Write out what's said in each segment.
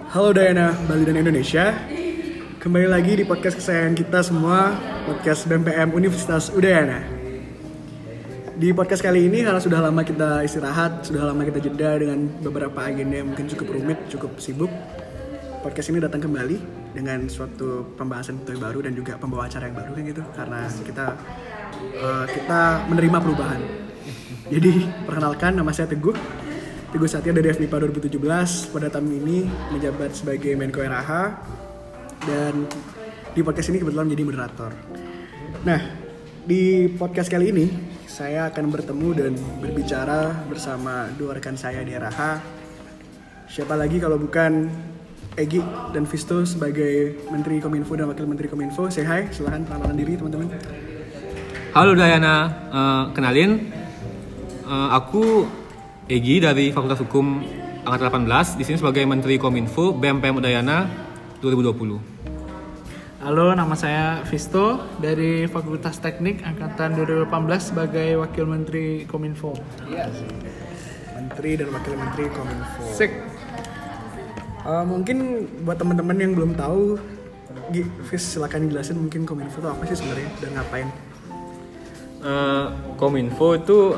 Halo Dayana, Bali dan Indonesia. Kembali lagi di podcast kesayangan kita semua, podcast BMPM Universitas Udayana. Di podcast kali ini karena sudah lama kita istirahat, sudah lama kita jeda dengan beberapa agenda yang mungkin cukup rumit, cukup sibuk. Podcast ini datang kembali dengan suatu pembahasan baru dan juga pembawa acara yang baru kan gitu. Karena kita menerima perubahan. Jadi perkenalkan, nama saya Teguh Satya dari FMIPA 2017. Pada tahun ini menjabat sebagai Menko RH dan di podcast ini kebetulan menjadi moderator. Nah, di podcast kali ini saya akan bertemu dan berbicara bersama dua rekan saya di RH. Siapa lagi kalau bukan Egi dan Visto sebagai Menteri Kominfo dan Wakil Menteri Kominfo. Say hi, silahkan perkenalan diri teman-teman. Halo Dayana, kenalin, aku Egi dari Fakultas Hukum Angkatan 18, di sini sebagai Menteri Kominfo BMPM Udayana 2020. Halo, nama saya Visto dari Fakultas Teknik Angkatan 2018 sebagai Wakil Menteri Kominfo. Iya, Menteri dan Wakil Menteri Kominfo. Sik. Mungkin buat teman-teman yang belum tahu, Vis silakan jelasin mungkin Kominfo itu apa sih sebenarnya dan ngapain? Kominfo itu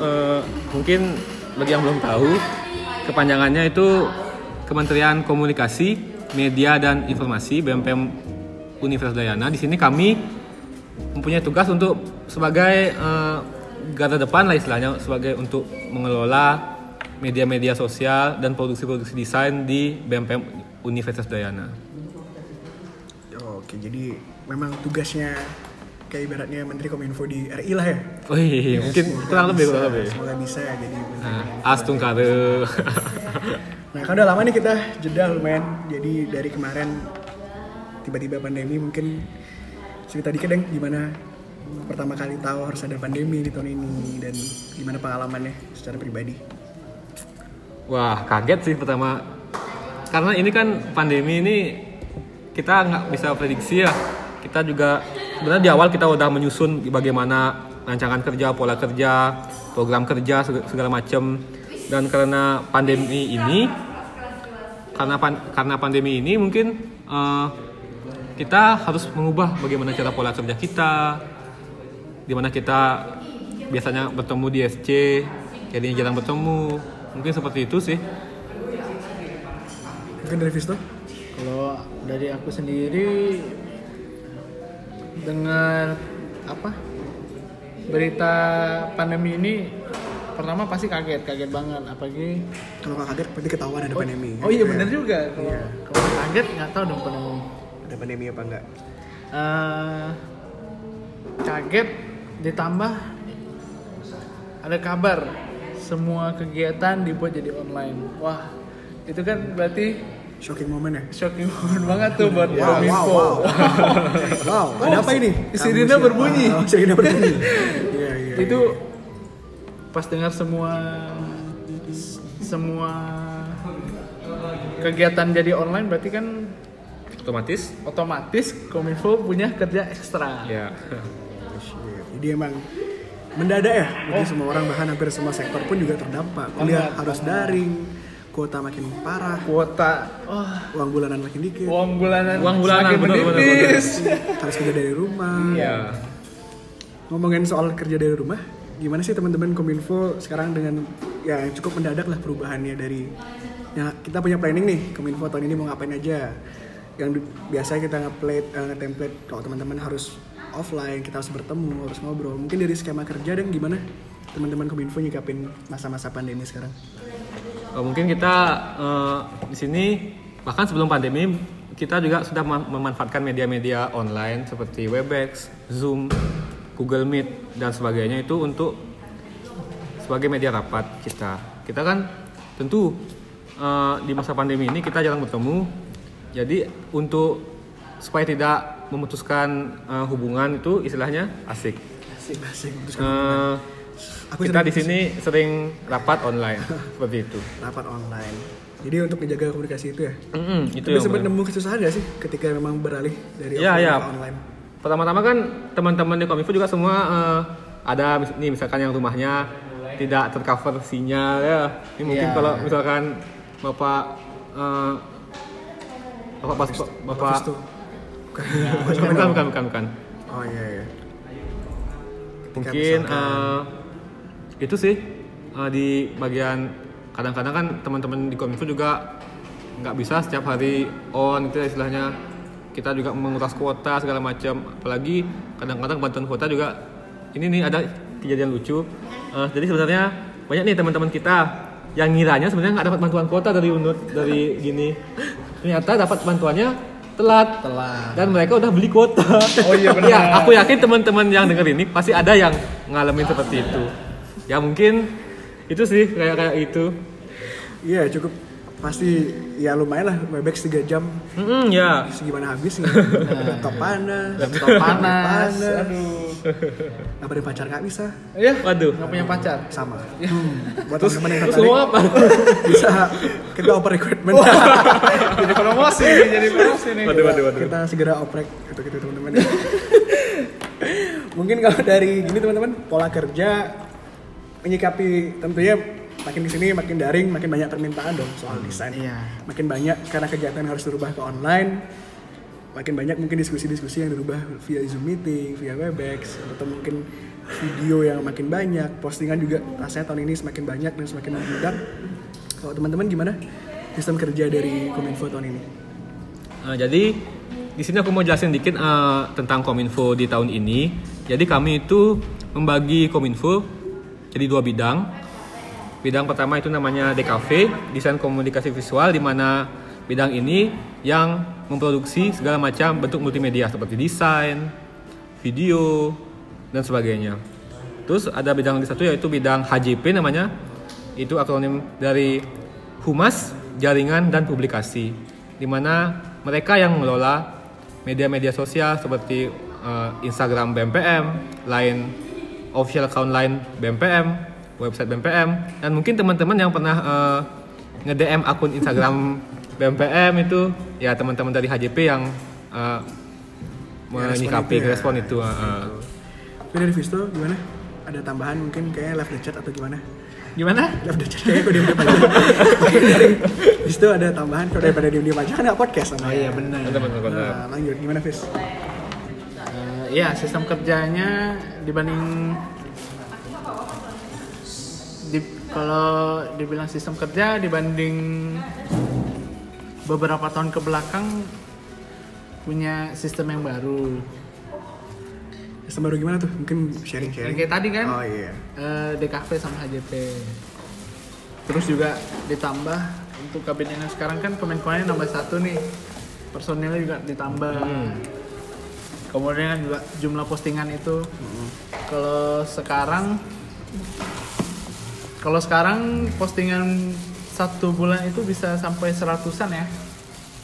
mungkin bagi yang belum tahu, kepanjangannya itu Kementerian Komunikasi, Media dan Informasi BMPM Universitas Udayana. Di sini kami mempunyai tugas untuk sebagai garda depan lah istilahnya, sebagai untuk mengelola media-media sosial dan produksi-produksi desain di BMPM Universitas Udayana. Oke, jadi memang tugasnya kayak ibaratnya Menteri Kominfo di RI lah ya. Oh iya, mungkin kurang lebih. Semoga bisa ya jadi Astung kare. Nah, kan udah lama nih kita jeda lumayan. Jadi dari kemarin tiba-tiba pandemi, mungkin cerita dikit deng gimana pertama kali tahu harus ada pandemi di tahun ini dan gimana pengalamannya secara pribadi. Wah, kaget sih pertama. Karena ini kan pandemi ini kita nggak bisa prediksi ya. Kita juga sebenarnya di awal kita udah menyusun bagaimana rancangan kerja, pola kerja, program kerja segala macam. Dan karena pandemi ini, karena pandemi ini mungkin kita harus mengubah bagaimana cara pola kerja kita, dimana kita biasanya bertemu di SC, jadinya jarang bertemu. Mungkin seperti itu sih. Mungkin dari Visto? Kalau dari aku sendiri dengan berita pandemi ini pertama pasti kaget banget, apalagi Kalau nggak kaget berarti ketahuan ada pandemi. Oh iya benar juga. Kalau kaget nggak tahu dong pandemi. Ada pandemi apa enggak? Kaget ditambah ada kabar semua kegiatan dibuat jadi online. Wah, itu kan berarti Shocking moment ya? shocking moment banget tuh buat Wow, Kominfo. Wow, ada apa ini? Sirine berbunyi. Sirine berbunyi. Iya. Itu pas dengar semua kegiatan jadi online berarti kan otomatis Kominfo punya kerja ekstra. Ya. Jadi emang mendadak ya, mungkin semua orang, bahkan hampir semua sektor pun juga terdampak. Kuliah harus daring, kuota makin parah, uang bulanan makin dikit, Uang bulanan bener. menipis. harus kerja dari rumah. Iya. Ngomongin soal kerja dari rumah, gimana sih teman-teman Kominfo sekarang dengan ya cukup mendadak lah perubahannya dari ya kita punya planning nih Kominfo tahun ini mau ngapain aja. Yang biasa kita nge-template kalau teman-teman harus offline, kita harus bertemu, harus ngobrol. Mungkin dari skema kerja dan gimana teman-teman Kominfo nyikapin masa-masa pandemi sekarang? Mungkin kita di sini bahkan sebelum pandemi kita juga sudah memanfaatkan media-media online seperti Webex, Zoom, Google Meet dan sebagainya itu untuk sebagai media rapat kita. Kita kan tentu di masa pandemi ini kita jarang bertemu. Jadi untuk supaya tidak memutuskan hubungan itu istilahnya asik. Kita di sini sering rapat online seperti itu. Rapat online. Jadi untuk menjaga komunikasi itu ya. Itu Tapi yang sempat nemu kesusahan nggak sih ketika memang beralih dari offline ke online? Pertama-tama kan teman-teman di Kominfo juga semua ada nih misalkan yang rumahnya tidak tercover sinyal ya. Ini mungkin kalau misalkan Bapak Bapak Visto. bukan. Oh iya. Mungkin itu sih di bagian kadang-kadang kan teman-teman di Kominfo juga nggak bisa setiap hari on gitu ya istilahnya. Kita juga menguras kuota segala macam. Apalagi kadang-kadang bantuan kuota juga ini nih ada kejadian lucu. Jadi sebenarnya banyak nih teman-teman kita yang ngiranya sebenarnya nggak dapat bantuan kuota dari UNUD dari gini. Ternyata dapat bantuannya telat. Dan mereka udah beli kuota. Oh iya benar. Ya, aku yakin teman-teman yang denger ini pasti ada yang ngalamin seperti itu. Ya mungkin itu sih kayak itu. Iya, cukup pasti ya lumayan lah Webex 3 jam. Ya. Segimana habisnya. Laptop panas. Aduh. Ngabarin pacar nggak bisa. Iya. Waduh. Nggak punya pacar. Sama. Buat teman-teman yang Terus tertarik mau apa? bisa kita oper equipment. Jadi promosi nih. Waduh. Kita segera oprek untuk itu teman-teman. Mungkin kalau dari gini teman-teman, pola kerja menyikapi tentunya makin kesini makin daring, makin banyak permintaan dong soal desain. Iya. Makin banyak karena kegiatan harus dirubah ke online. Makin banyak mungkin diskusi-diskusi yang dirubah via Zoom meeting, via Webex, atau mungkin video yang makin banyak. Postingan juga rasanya tahun ini semakin banyak dan semakin membludak. Kalau teman-teman gimana sistem kerja dari Kominfo tahun ini? Jadi di sini aku mau jelasin dikit tentang Kominfo di tahun ini. Jadi kami itu membagi Kominfo jadi 2 bidang. Bidang pertama itu namanya DKV, Desain Komunikasi Visual, di mana bidang ini yang memproduksi segala macam bentuk multimedia seperti desain, video, dan sebagainya. Terus ada bidang di satu yaitu bidang HJP namanya. Itu akronim dari Humas, Jaringan, dan Publikasi, di mana mereka yang mengelola media-media sosial seperti Instagram BMPM, Line official account Line BMPM, website BMPM, dan mungkin teman-teman yang pernah nge-DM akun Instagram BMPM itu ya teman-teman dari HJP yang menyikapi respon itu. Tapi dari Visto gimana? Ada tambahan mungkin kayak live the chat atau gimana? Gimana? Live the chat kayaknya kok diem-diem aja. Mungkin dari Visto ada tambahan kalau daripada diem-diem aja kan nggak podcast sama. Oh iya benar. Nah, lanjut gimana Vis? Iya, sistem kerjanya dibanding kalau dibilang sistem kerja dibanding beberapa tahun ke belakang punya sistem yang baru. Sistem baru gimana tuh? Mungkin sharing-sharing. Kayak tadi kan? Oh iya. DKV sama HJP. Terus juga ditambah untuk kabinetnya sekarang kan Kemenkoannya nambah 1 nih. Personilnya juga ditambah. Kemudian juga jumlah postingan itu. Kalau sekarang postingan 1 bulan itu bisa sampai 100-an ya.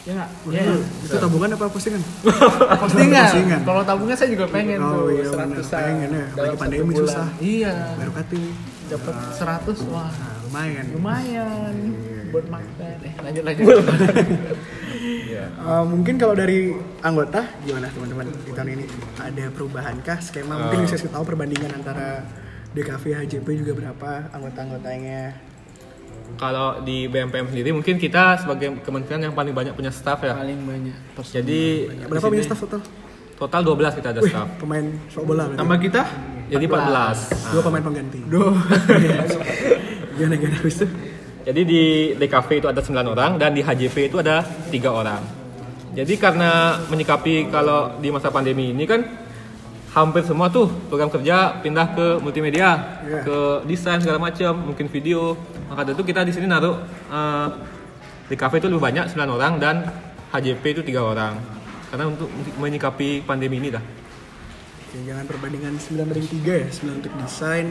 Ya nggak? Iya. Itu tabungan apa postingan? Postingan. Kalau tabungan saya juga pengen tuh iya, 100-an. pengen ya. dalam Lagi pandemi 1 bulan. susah. Iya. Baru kati. Dapat 100 wah. Nah, lumayan. Lumayan buat makan. Lanjut. Mungkin kalau dari anggota gimana teman-teman di tahun ini? Ada perubahankah skema? Mungkin bisa tahu perbandingan antara DKV, HJP juga berapa anggota-anggotanya? Kalau di BMPM sendiri mungkin kita sebagai kementerian yang paling banyak punya staff ya. Paling banyak. Jadi Berapa di punya sini staff total? Total 12 kita ada staff. Pemain sepak bola berarti. Tambah kita? Jadi 14. 2 pemain pengganti. Gimana habis itu? Jadi di DKV itu ada 9 orang dan di HJP itu ada 3 orang. Jadi karena menyikapi kalau di masa pandemi ini kan hampir semua tuh program kerja pindah ke multimedia, ke desain segala macam, mungkin video. Maka itu kita di sini naruh DKV itu lebih banyak 9 orang dan HJP itu 3 orang. Karena untuk menyikapi pandemi ini dah. Oke, jangan perbandingan 9 banding 3 ya, 9 untuk desain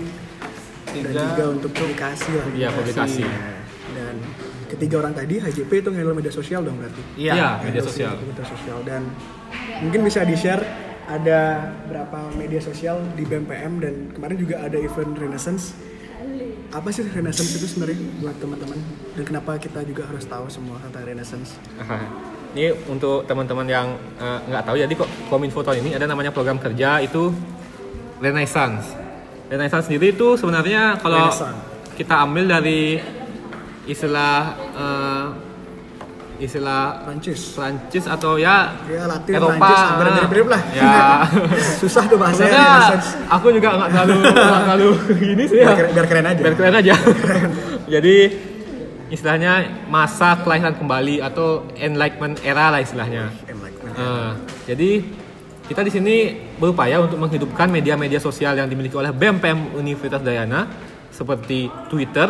dan 3 untuk publikasi lah. Iya, publikasi. Dan ketiga orang tadi HJP itu ngelola media sosial dong berarti. Iya, media sosial. Media sosial dan mungkin bisa di-share ada berapa media sosial di BMPM dan kemarin juga ada event Renaissance. Apa sih Renaissance itu sebenarnya buat teman-teman dan kenapa kita juga harus tahu semua tentang Renaissance? Ini untuk teman-teman yang nggak tahu, jadi kok Kominfo tahun ini ada namanya program kerja itu Renaissance. Renaissance sendiri itu sebenarnya kalau kita ambil dari istilah istilah Prancis atau ya Latin, Eropa, Prancis, hampir mirip-mirip lah. Ya. Susah tuh bahasanya. Sebenarnya Renaissance. aku juga nggak terlalu gini sih ya. Biar keren aja. Biar keren aja. Jadi istilahnya masa kelahiran kembali atau enlightenment era lah istilahnya. Jadi kita di sini berupaya untuk menghidupkan media-media sosial yang dimiliki oleh BEM Universitas Udayana seperti Twitter,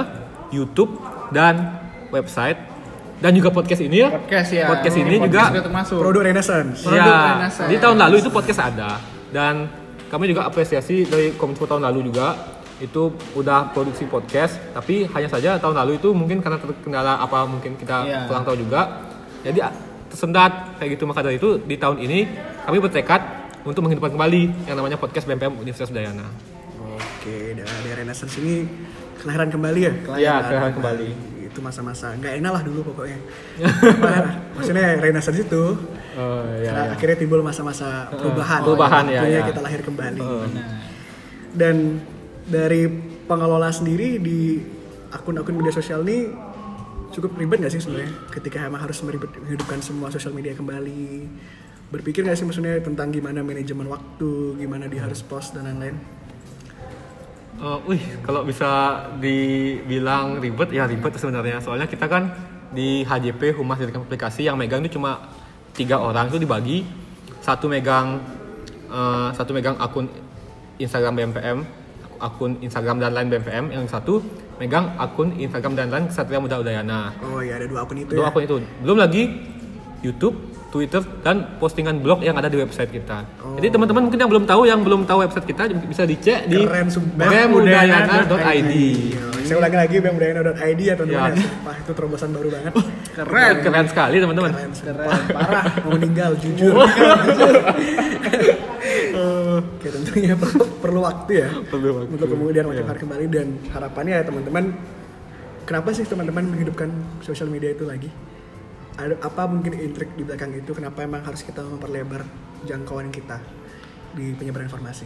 YouTube, dan website, dan juga podcast ini ya. Podcast ini juga termasuk produk Renaissance. Di tahun lalu itu podcast ada, dan kami juga apresiasi dari Kominfo tahun lalu juga itu udah produksi podcast, tapi hanya saja tahun lalu itu mungkin karena terkendala apa mungkin kita kurang tahu juga, jadi tersendat kayak gitu. Maka dari itu di tahun ini kami bertekad untuk menghidupkan kembali yang namanya podcast BEM Universitas Udayana. Oke, dari Renaissance ini kelahiran kembali ya? Kelahiran kembali. Itu masa-masa nggak enak lah dulu pokoknya. Maksudnya Renaissance itu akhirnya timbul masa-masa perubahan ya. Kita lahir kembali. Dan dari pengelola sendiri di akun-akun media sosial ini cukup ribet nggak sih sebenarnya ketika emang harus menghidupkan semua sosial media kembali? Berpikir nggak sih maksudnya tentang gimana manajemen waktu, gimana dia harus post dan lain-lain? Kalau bisa dibilang ribet ya ribet sebenarnya. Soalnya kita kan di HJP Humas Jaringan Aplikasi yang megang itu cuma 3 orang, itu dibagi satu megang akun Instagram BMPM, akun Instagram dan lain BMPM, yang satu megang akun Instagram dan lain Ksatria Muda Udayana. Oh iya, ada 2 akun itu. Akun itu. Belum lagi YouTube, Twitter, dan postingan blog yang ada di website kita. Jadi teman-teman mungkin yang belum tahu website kita bisa dicek di bemudayana.id. Saya ulangi lagi bemudayana.id ya teman-teman. Wah, itu terobosan baru banget. Keren sekali teman-teman. Keren, parah. Mau meninggal jujur. Oke, tentunya perlu waktu ya. Untuk kemudian menciptakan kembali, dan harapannya ya teman-teman, kenapa sih teman-teman menghidupkan sosial media itu lagi? Ada apa mungkin intrik di belakang itu, kenapa emang harus kita memperlebar jangkauan kita di penyebaran informasi?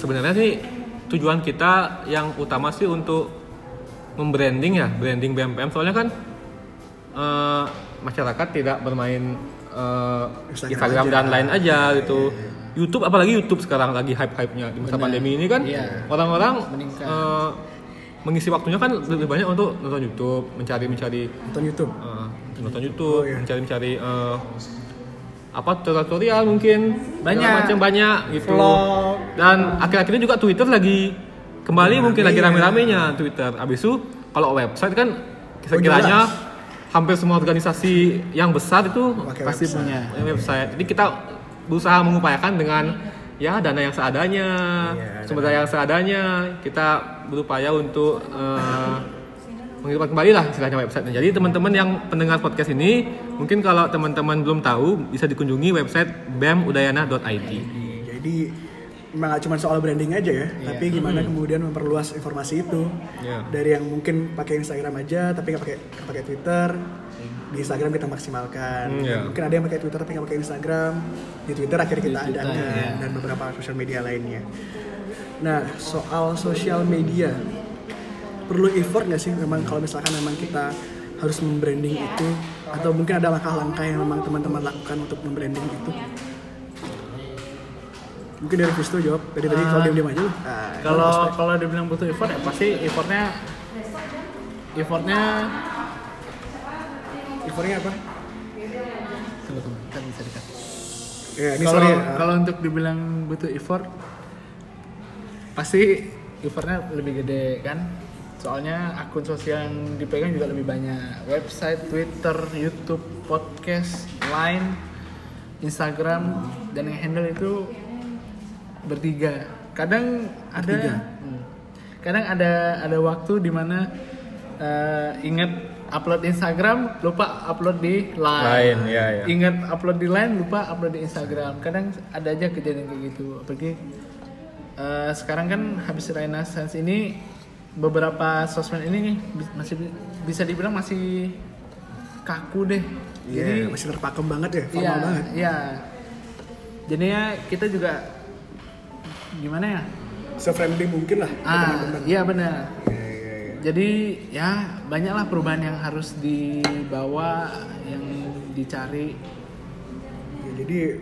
Sebenarnya sih tujuan kita yang utama sih untuk branding BMPM, soalnya kan masyarakat tidak bermain Instagram dan lain aja gitu. YouTube, apalagi YouTube sekarang lagi hype-hypenya di masa pandemi ini kan, orang-orang mengisi waktunya kan lebih banyak untuk nonton YouTube, mencari mencari tutorial mungkin banyak gitu. Vlog. Dan akhir-akhir ini juga Twitter lagi kembali mungkin lagi rame-ramenya Twitter. Abis itu kalau website kan kiranya hampir semua organisasi yang besar itu pasti punya website. Jadi kita berusaha mengupayakan dengan dana yang seadanya, sumber daya yang seadanya, kita berupaya untuk menghidupkan kembali lah istilahnya website. Jadi teman-teman yang pendengar podcast ini, mungkin kalau teman-teman belum tahu bisa dikunjungi website bemudayana.id. Jadi memang gak cuma soal branding aja ya, tapi gimana kemudian memperluas informasi itu. Dari yang mungkin pakai Instagram aja tapi nggak pakai Twitter, di Instagram kita maksimalkan. Mungkin ada yang pakai Twitter tapi nggak pakai Instagram, di Twitter akhirnya kita adakan, dan beberapa sosial media lainnya. Nah, soal sosial media, perlu effort nggak sih memang kalau misalkan memang kita harus membranding itu, atau mungkin ada langkah-langkah yang memang teman-teman lakukan untuk membranding itu? Mungkin dari Visto jawab, dari tadi kalau diam-diam aja loh. Kalau dibilang butuh effort ya pasti effortnya apa? Tunggu, kan bisa dekat. Kalau untuk dibilang butuh effort, pasti effortnya lebih gede kan? Soalnya akun sosial yang dipegang juga lebih banyak. Website, Twitter, YouTube, podcast, Line, Instagram, dan yang handle itu bertiga. Kadang ada waktu dimana ingat upload Instagram, lupa upload di Line. Ingat upload di Line, lupa upload di Instagram. Kadang ada aja kejadian kayak gitu. Apalagi sekarang kan habis Renaissance ini, beberapa sosmed ini masih bisa dibilang masih kaku deh. Jadi masih terpakem banget ya, formal banget. Iya. Jadinya kita juga gimana ya? Se-friendly mungkin lah. Iya benar. Jadi ya banyaklah perubahan yang harus dibawa, yang dicari. Ya, jadi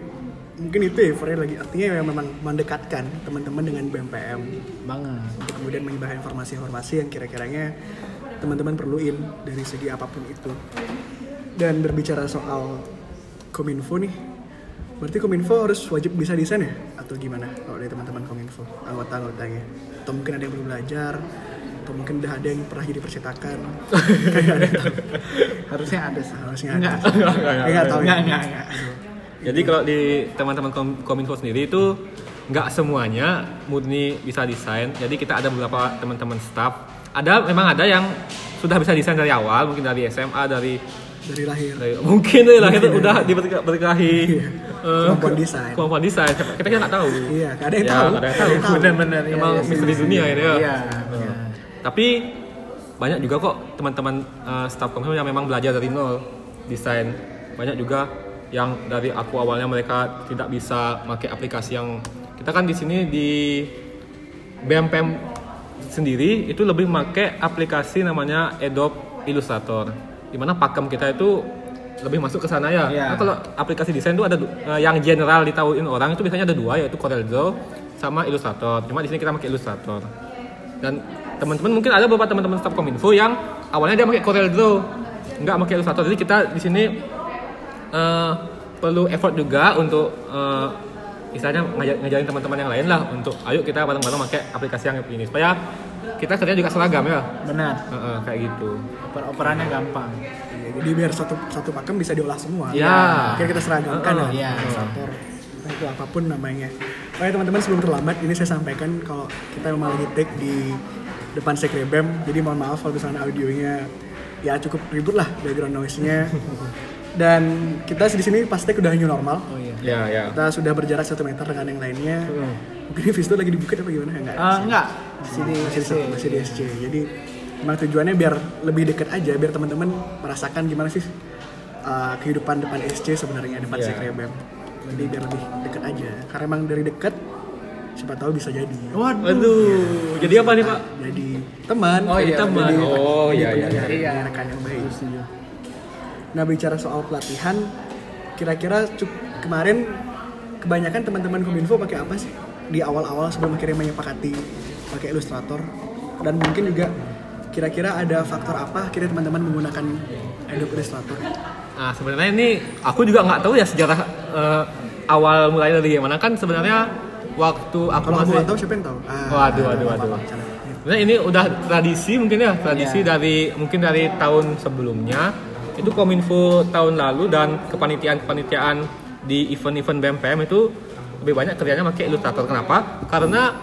mungkin itu ya Fred lagi artinya memang mendekatkan teman-teman dengan BMPM Banget. untuk kemudian menyebarkan informasi-informasi yang kira-kiranya teman-teman perluin dari segi apapun itu. Dan berbicara soal Kominfo nih, berarti Kominfo harus wajib bisa desain ya? Atau gimana kalau dari teman-teman Kominfo, anggota-anggotanya? Atau mungkin ada yang belum belajar, atau mungkin udah ada yang pernah jadi percetakan? Kayak ada yang tahu. Harusnya ada sih. Harusnya ada. Enggak. Nggak tahu ya? Enggak. Jadi kalau di teman-teman Kominfo sendiri itu nggak semuanya murni bisa desain. Jadi kita ada beberapa teman-teman staff. Memang ada yang sudah bisa desain dari awal, mungkin dari SMA, dari Lahir. mungkin dari lahir udah diberkahi Kemampuan desain. Kita nggak tahu. Iya, nggak ada yang tahu. Nggak ada yang tahu. Benar-benar. Emang misteri dunia ini ya. Iya. Tapi banyak juga kok teman-teman staff Kominfo yang memang belajar dari nol desain. Banyak juga yang dari aku awalnya mereka tidak bisa pakai aplikasi yang kita kan di sini di BMPM sendiri itu lebih pakai aplikasi namanya Adobe Illustrator, dimana pakem kita itu lebih masuk ke sana ya. Yeah. Nah, kalau aplikasi desain itu ada yang general ditahuin orang itu biasanya ada dua, yaitu CorelDRAW sama Illustrator. Cuma di sini kita pakai Illustrator. Dan teman-teman mungkin ada beberapa teman-teman staff Kominfo yang awalnya dia pakai CorelDRAW, nggak pakai Illustrator. Jadi kita di sini perlu effort juga untuk istilahnya ngajarin teman-teman yang lain lah untuk ayo kita bareng-bareng pakai aplikasi yang ini supaya kita kerjanya juga seragam ya. Benar. Kayak gitu. Operannya gampang. Ya, jadi biar satu pakem bisa diolah semua. Ya. Akhirnya kita seragamkan lah. Iya. Illustrator. Nah, itu apapun namanya. Oke teman-teman, sebelum terlambat ini saya sampaikan kalau kita memang lagi take di depan Sekre BEM. Jadi mohon maaf kalau misalnya audionya ya cukup ribut lah background noise-nya. Dan kita di sini pasti udah new normal. Oh iya. Ya. Kita sudah berjarak 1 meter dengan yang lainnya. Mungkin Visto lagi di bukit apa gimana? Enggak. Masih di SC. Jadi memang tujuannya biar lebih dekat aja, biar teman-teman merasakan gimana sih kehidupan depan SC sebenarnya, depan Sekre BEM. Jadi biar lebih dekat aja. Karena emang dari dekat siapa tahu bisa jadi. Waduh. Jadi apa nih Pak? Jadi teman. Oh iya, teman. Jadi Iya. rekan yang baik. Nah bicara soal pelatihan, kira-kira kemarin kebanyakan teman-teman Kominfo pakai apa sih di awal-awal sebelum akhirnya menyepakati pakai Illustrator? Dan mungkin juga kira-kira ada faktor apa akhirnya teman-teman menggunakan Adobe Illustrator? Nah sebenarnya ini aku juga nggak tahu ya sejarah awal mulai dari gimana kan sebenarnya waktu aku Kalau masih kamu nggak tahu siapa yang tahu? Waduh. Sebenarnya ini udah tradisi mungkin ya, dari mungkin dari tahun sebelumnya. Itu Kominfo tahun lalu dan kepanitiaan di event-event BMPM itu lebih banyak kerjanya pakai Illustrator. Kenapa? Karena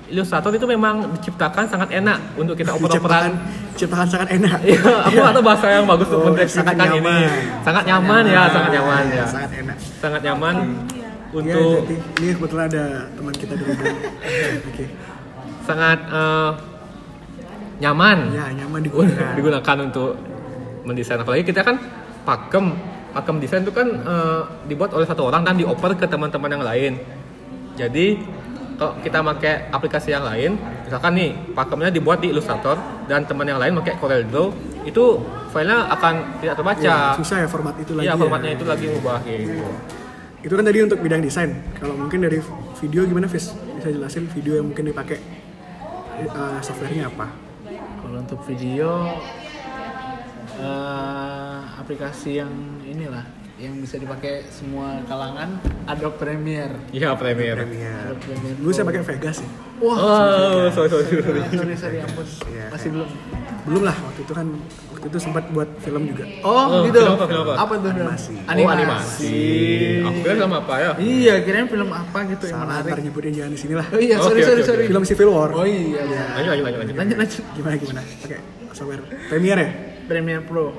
Illustrator itu memang diciptakan sangat enak untuk kita oper-operan. Ciptaan sangat enak. Iya, aku nggak tahu bahasa yang bagus untuk mendeskripsikan ini. Sangat nyaman ya. Sangat enak. Sangat nyaman Iya, untuk ini kebetulan ada teman kita dari BEM. Oke. sangat nyaman. Ya, nyaman digunakan untuk mendesain. Apalagi kita kan pakem desain itu kan dibuat oleh satu orang dan dioper ke teman-teman yang lain. Jadi kalau kita pakai aplikasi yang lain, misalkan nih pakemnya dibuat di Illustrator dan teman yang lain pakai CorelDRAW, itu filenya akan tidak terbaca. Ya, susah ya format itu lagi. Iya, formatnya itu lagi ngubah gitu. Itu kan tadi untuk bidang desain. Kalau mungkin dari video gimana, Fis? Bisa jelasin video yang mungkin dipakai softwarenya apa? Kalau untuk video aplikasi yang inilah yang bisa dipakai semua kalangan, Adobe Premiere. Iya, Premiere. Adobe Premiere. Dulu saya pakai Vegas ya. Wah, sorry. Sorry, ampun. Iya, Masih belum. Belum lah, waktu itu sempat buat film juga. Oh, gitu. Film apa? Apa tuh? Animasi. Animasi. Aku kira sama apa ya? Iya, kirain film apa gitu yang Salah, menarik. ntar nyebutnya jangan di sini lah. Oh iya, Oke. sorry. Film Civil War. Oh iya. Lanjut. Gimana? Pakai software Premiere ya? Premiere Pro.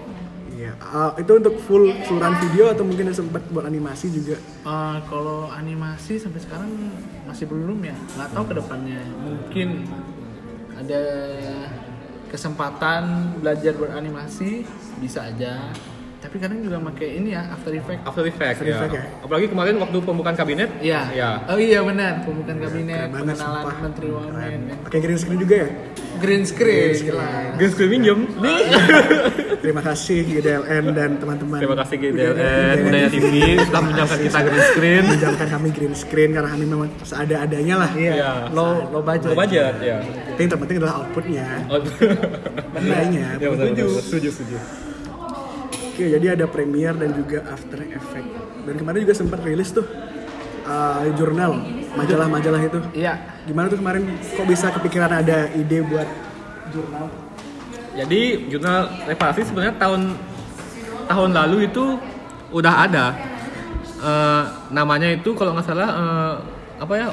Iya. Itu untuk full keseluruhan video atau mungkin sempat buat animasi juga? Kalau animasi sampai sekarang masih belum ya. Nggak tahu ke depannya. Mungkin ada kesempatan belajar buat animasi, bisa aja. tapi kadang juga pakai ini ya After Effects. After Effects ya. Effects ya. Apalagi kemarin waktu pembukaan kabinet. Iya. Ya. Oh iya benar, pembukaan kabinet, Keren banget, pengenalan sumpah. Menteri Wamen. Keren. Pakai green screen juga ya. Green screen. Gila. Green screen minjem. Terima kasih GDLN dan teman-teman. Terima kasih GDLN, Budaya TV sudah menjamkan kita green screen. Menjamkan kami green screen karena kami memang seada-adanya lah. Iya. Low budget. Low budget ya. Tapi yang terpenting adalah outputnya. Oh. Benarnya. Ya betul. Setuju. Oke, jadi ada Premiere dan juga After Effects. Dan kemarin juga sempat rilis tuh jurnal, majalah-majalah itu. Iya. Gimana tuh kemarin kok bisa kepikiran ada ide buat jurnal? Jadi jurnal reparasi sebenarnya tahun lalu itu udah ada. Namanya itu kalau nggak salah apa ya?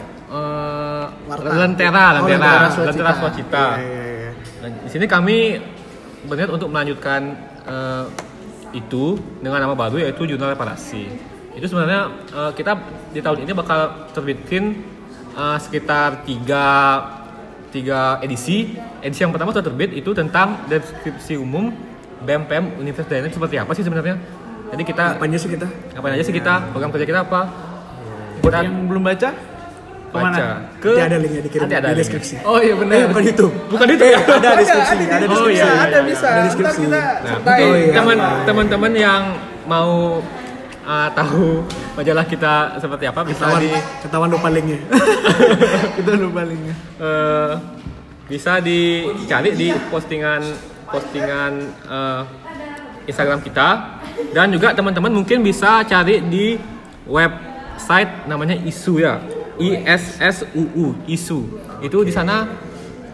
Lentera Swacita. Iya. Nah, di sini kami berniat untuk melanjutkan itu dengan nama baru yaitu Jurnal Reparasi. Itu sebenarnya kita di tahun ini bakal terbitin sekitar tiga edisi. Edisi yang pertama sudah terbit itu tentang deskripsi umum BEM-PEM Universitas Udayana seperti apa sih sebenarnya. Jadi kita ngapain aja sih kita, program kerja kita apa? Buat yang belum baca, kemana? Baca Nanti ada linknya dikirim Nanti ada di link. deskripsi. Oh iya benar. Bukan itu. Bukan itu. Ada deskripsi. Ada Oh, deskripsi. iya, ada bisa. Ada Ntar deskripsi. kita Nah, sertai. Oh, iya. teman-teman yang mau tahu majalah kita seperti apa bisa Ketahuan lupa linknya. Kita lupa linknya. bisa dicari di postingan Instagram kita, dan juga teman-teman mungkin bisa cari di website namanya ISU ya, ISSUU ISU. Itu di sana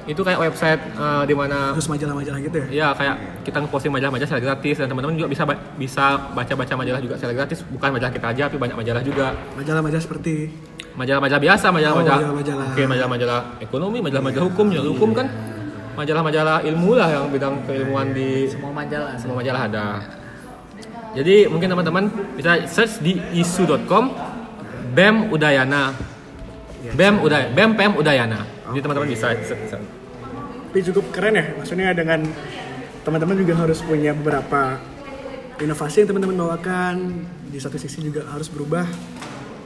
itu kayak website di mana Terus majalah-majalah gitu ya. ya kayak kita ngeposting majalah-majalah secara gratis, dan teman-teman juga bisa baca-baca majalah juga secara gratis. Bukan majalah kita aja, tapi banyak majalah juga. Majalah-majalah seperti Majalah-majalah biasa, majalah-majalah majalah-majalah. Oke, majalah-majalah ekonomi, majalah-majalah hukum, hukum kan majalah-majalah ilmu lah yang bidang keilmuan di Semua majalah. semua majalah ada. Jadi mungkin teman-teman bisa search di isu.com BEM Udayana. BEM-PEM Udayana. Jadi teman-teman bisa search. Tapi cukup keren ya, maksudnya dengan teman-teman juga harus punya beberapa inovasi yang teman-teman bawakan. Di satu sisi juga harus berubah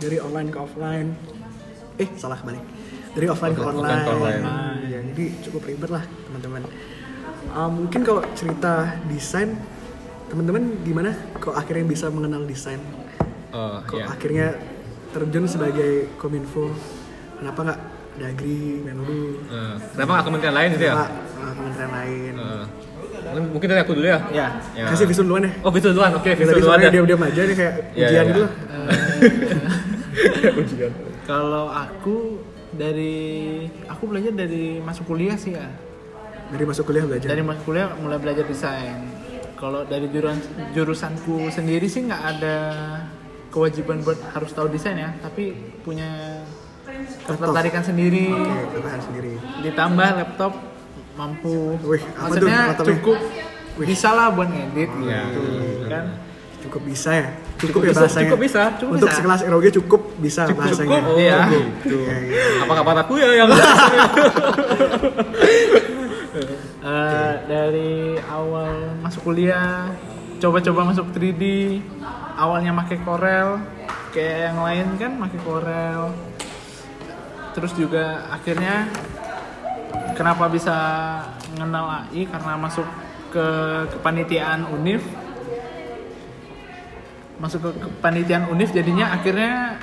dari online ke offline. Salah kembali. Dari offline ke Offline ke online. online. Ya, jadi cukup ribet lah teman-teman. Mungkin kalau cerita desain, teman-teman gimana kok akhirnya bisa mengenal desain? Kok Ya. akhirnya terjun sebagai Kominfo? Kenapa nggak Dagri, Menlu? Kenapa nggak kementerian lain gitu ya? Kenapa kementerian lain? Mungkin dari aku dulu ya. Ya. Ya. Kasih visul duluan ya. Oh, visul duluan. Oke, visul Tadi duluan soalnya ya. diam-diam aja nih kayak Iya, ujian iya, gitu iya. lah. Ujian. Kalau aku belajar dari masuk kuliah sih ya. Dari masuk kuliah belajar. Dari masuk kuliah mulai belajar desain. Kalau dari jurusanku sendiri sih nggak ada kewajiban buat harus tahu desain ya, tapi punya ketertarikan sendiri. Oke, ketertarikan sendiri. Ditambah laptop mampu. Wih, apa tuh Maksudnya laptopnya? cukup bisa lah buat ngedit Iya. gitu kan. Cukup bisa ya. Cukup ya bisa, bahasanya. cukup bisa. Untuk sekelas eroge cukup bisa bahasanya. Oh, Iya. gitu. Iya, iya. Apa kabar aku ya yang Dari awal masuk kuliah coba-coba masuk 3D, awalnya pakai Corel, kayak yang lain kan pakai Corel. Terus juga akhirnya kenapa bisa mengenal AI karena masuk ke kepanitiaan UNIF. Masuk ke kepanitiaan UNIF jadinya akhirnya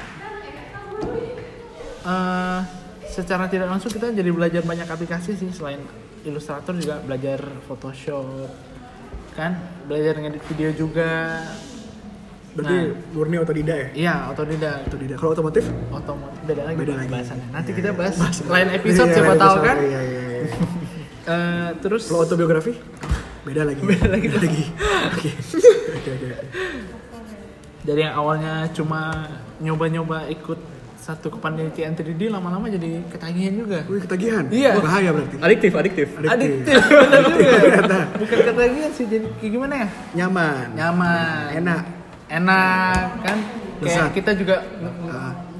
secara tidak langsung kita jadi belajar banyak aplikasi sih, selain Illustrator juga belajar Photoshop kan, belajar ngedit video juga. Berarti murni otodidak ya? Iya, otodidak. Otodidak. Kalau otomotif? Beda lagi bahasannya. Nanti kita bahas lain Iya, episode siapa tahu kan. Iya, iya, iya. Terus Kalau autobiografi? Beda lagi. Oke. Oke. dari yang awalnya cuma nyoba-nyoba ikut satu kepanitiaan 3D, lama-lama jadi ketagihan juga. Wih, ketagihan. Iya. Bahaya berarti. adiktif. Adiktif, benar juga. Bukan ketagihan sih, jadi kayak gimana ya? Nyaman. Enak kan? Kayak Lezat. kita juga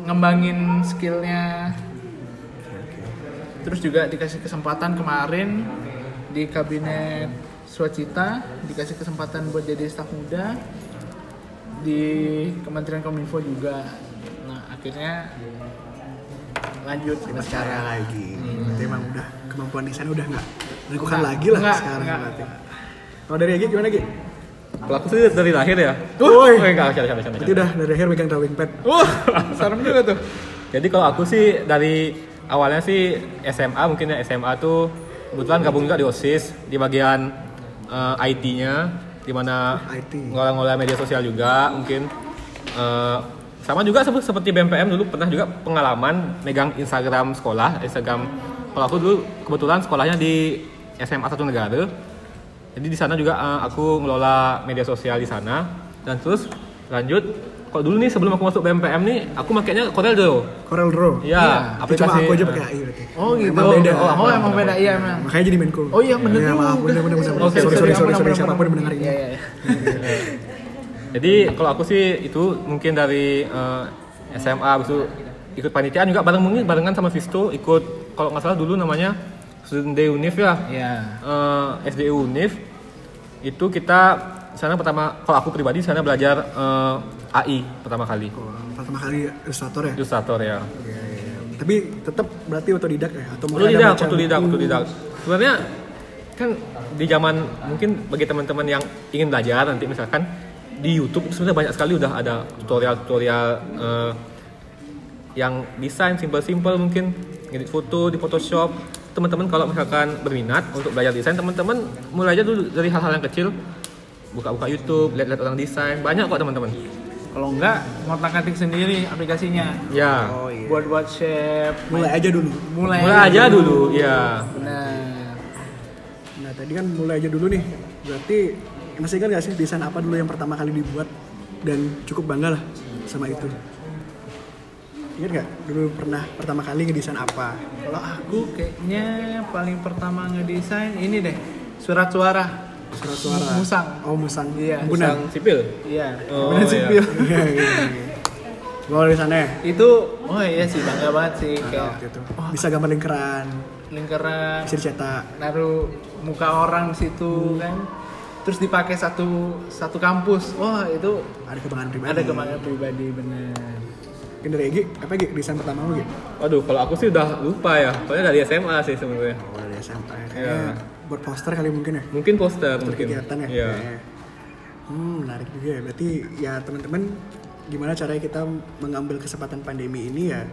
ngembangin skillnya. Terus juga dikasih kesempatan kemarin di kabinet Swacita dikasih kesempatan buat jadi staf muda di Kementerian Kominfo juga. Nah akhirnya lanjut sampai sekarang lagi. Berarti emang udah kemampuan di sana udah nggak dilakukan lagi lah sekarang. Berarti. Kalau dari Egi gimana Gi? Kalau aku sih dari lahir ya. Woi. Enggak, Berarti udah dari lahir megang drawing pad. serem juga tuh. Jadi kalau aku sih dari awalnya sih SMA, mungkin ya SMA tuh kebetulan gabung juga di OSIS di bagian IT-nya, di mana IT. ngolah-ngolah media sosial juga mungkin. Sama juga seperti BMPM dulu pernah juga pengalaman megang Instagram sekolah. Kalau aku dulu kebetulan sekolahnya di SMA 1 Negara. Jadi di sana juga aku ngelola media sosial di sana. Dan terus lanjut, kalau dulu nih sebelum aku masuk BMPM nih, aku makainya Corel Draw. Corel Draw. Iya, Cuma aku aja pakai AI berarti. Oh gitu. Emang beda. Emang beda iya emang. Makanya jadi Menko. Oh iya bener Ya, juga. maaf, bener. Oke, Sorry siapapun yang mendengar ini. Iya. Jadi kalau aku sih itu mungkin dari SMA habis itu ikut panitiaan juga barengan sama Visto ikut kalau nggak salah dulu namanya Student Day Unif ya. Iya. SDU Unif itu kita sana pertama kalau aku pribadi sana belajar AI pertama kali. Pertama kali ilustrator ya. Ilustrator ya. Tapi tetap berarti otodidak ya atau mungkin ada baca Otodidak. Sebenarnya kan di zaman mungkin bagi teman-teman yang ingin belajar nanti misalkan di YouTube sebenarnya banyak sekali udah ada tutorial yang desain simple mungkin edit foto di Photoshop. Teman-teman kalau misalkan berminat untuk belajar desain, teman-teman mulai aja dulu dari hal-hal yang kecil. Buka-buka YouTube, lihat-lihat orang desain, banyak kok teman-teman. Kalau enggak ngotak-ngatik sendiri aplikasinya. Ya. Oh iya. Buat shape. Mulai aja dulu. Mulai aja dulu, ya. Benar. Nah tadi kan mulai aja dulu nih. Berarti masih ingat gak sih desain apa dulu yang pertama kali dibuat dan cukup bangga lah sama itu? Ingat gak dulu pernah pertama kali ngedesain apa? Kalau aku kayaknya paling pertama ngedesain ini deh, surat suara. Surat suara. Musang. Oh musang. Iya. Musang sipil. Iya. Oh, Benar iya. sipil. Iya. Gua di sana ya. Itu, oh iya sih bangga banget sih kayak Waktu itu. Bisa gambar lingkaran, lingkaran, bisa dicetak. naruh muka orang di situ kan. Terus dipakai satu kampus. Wah, itu Ada kebanggaan pribadi. ada kebanggaan pribadi bener. Mungkin dari Egi, apa Egi? Desain pertama lu Egi? Waduh, kalau aku sih udah lupa ya. Soalnya dari SMA sih sebenarnya. Oh dari SMP. Iya. Kayaknya buat poster kali mungkin ya? Mungkin poster Untuk mungkin. kegiatan ya? Iya. Kayaknya. Menarik juga ya. Berarti ya teman-teman gimana caranya kita mengambil kesempatan pandemi ini ya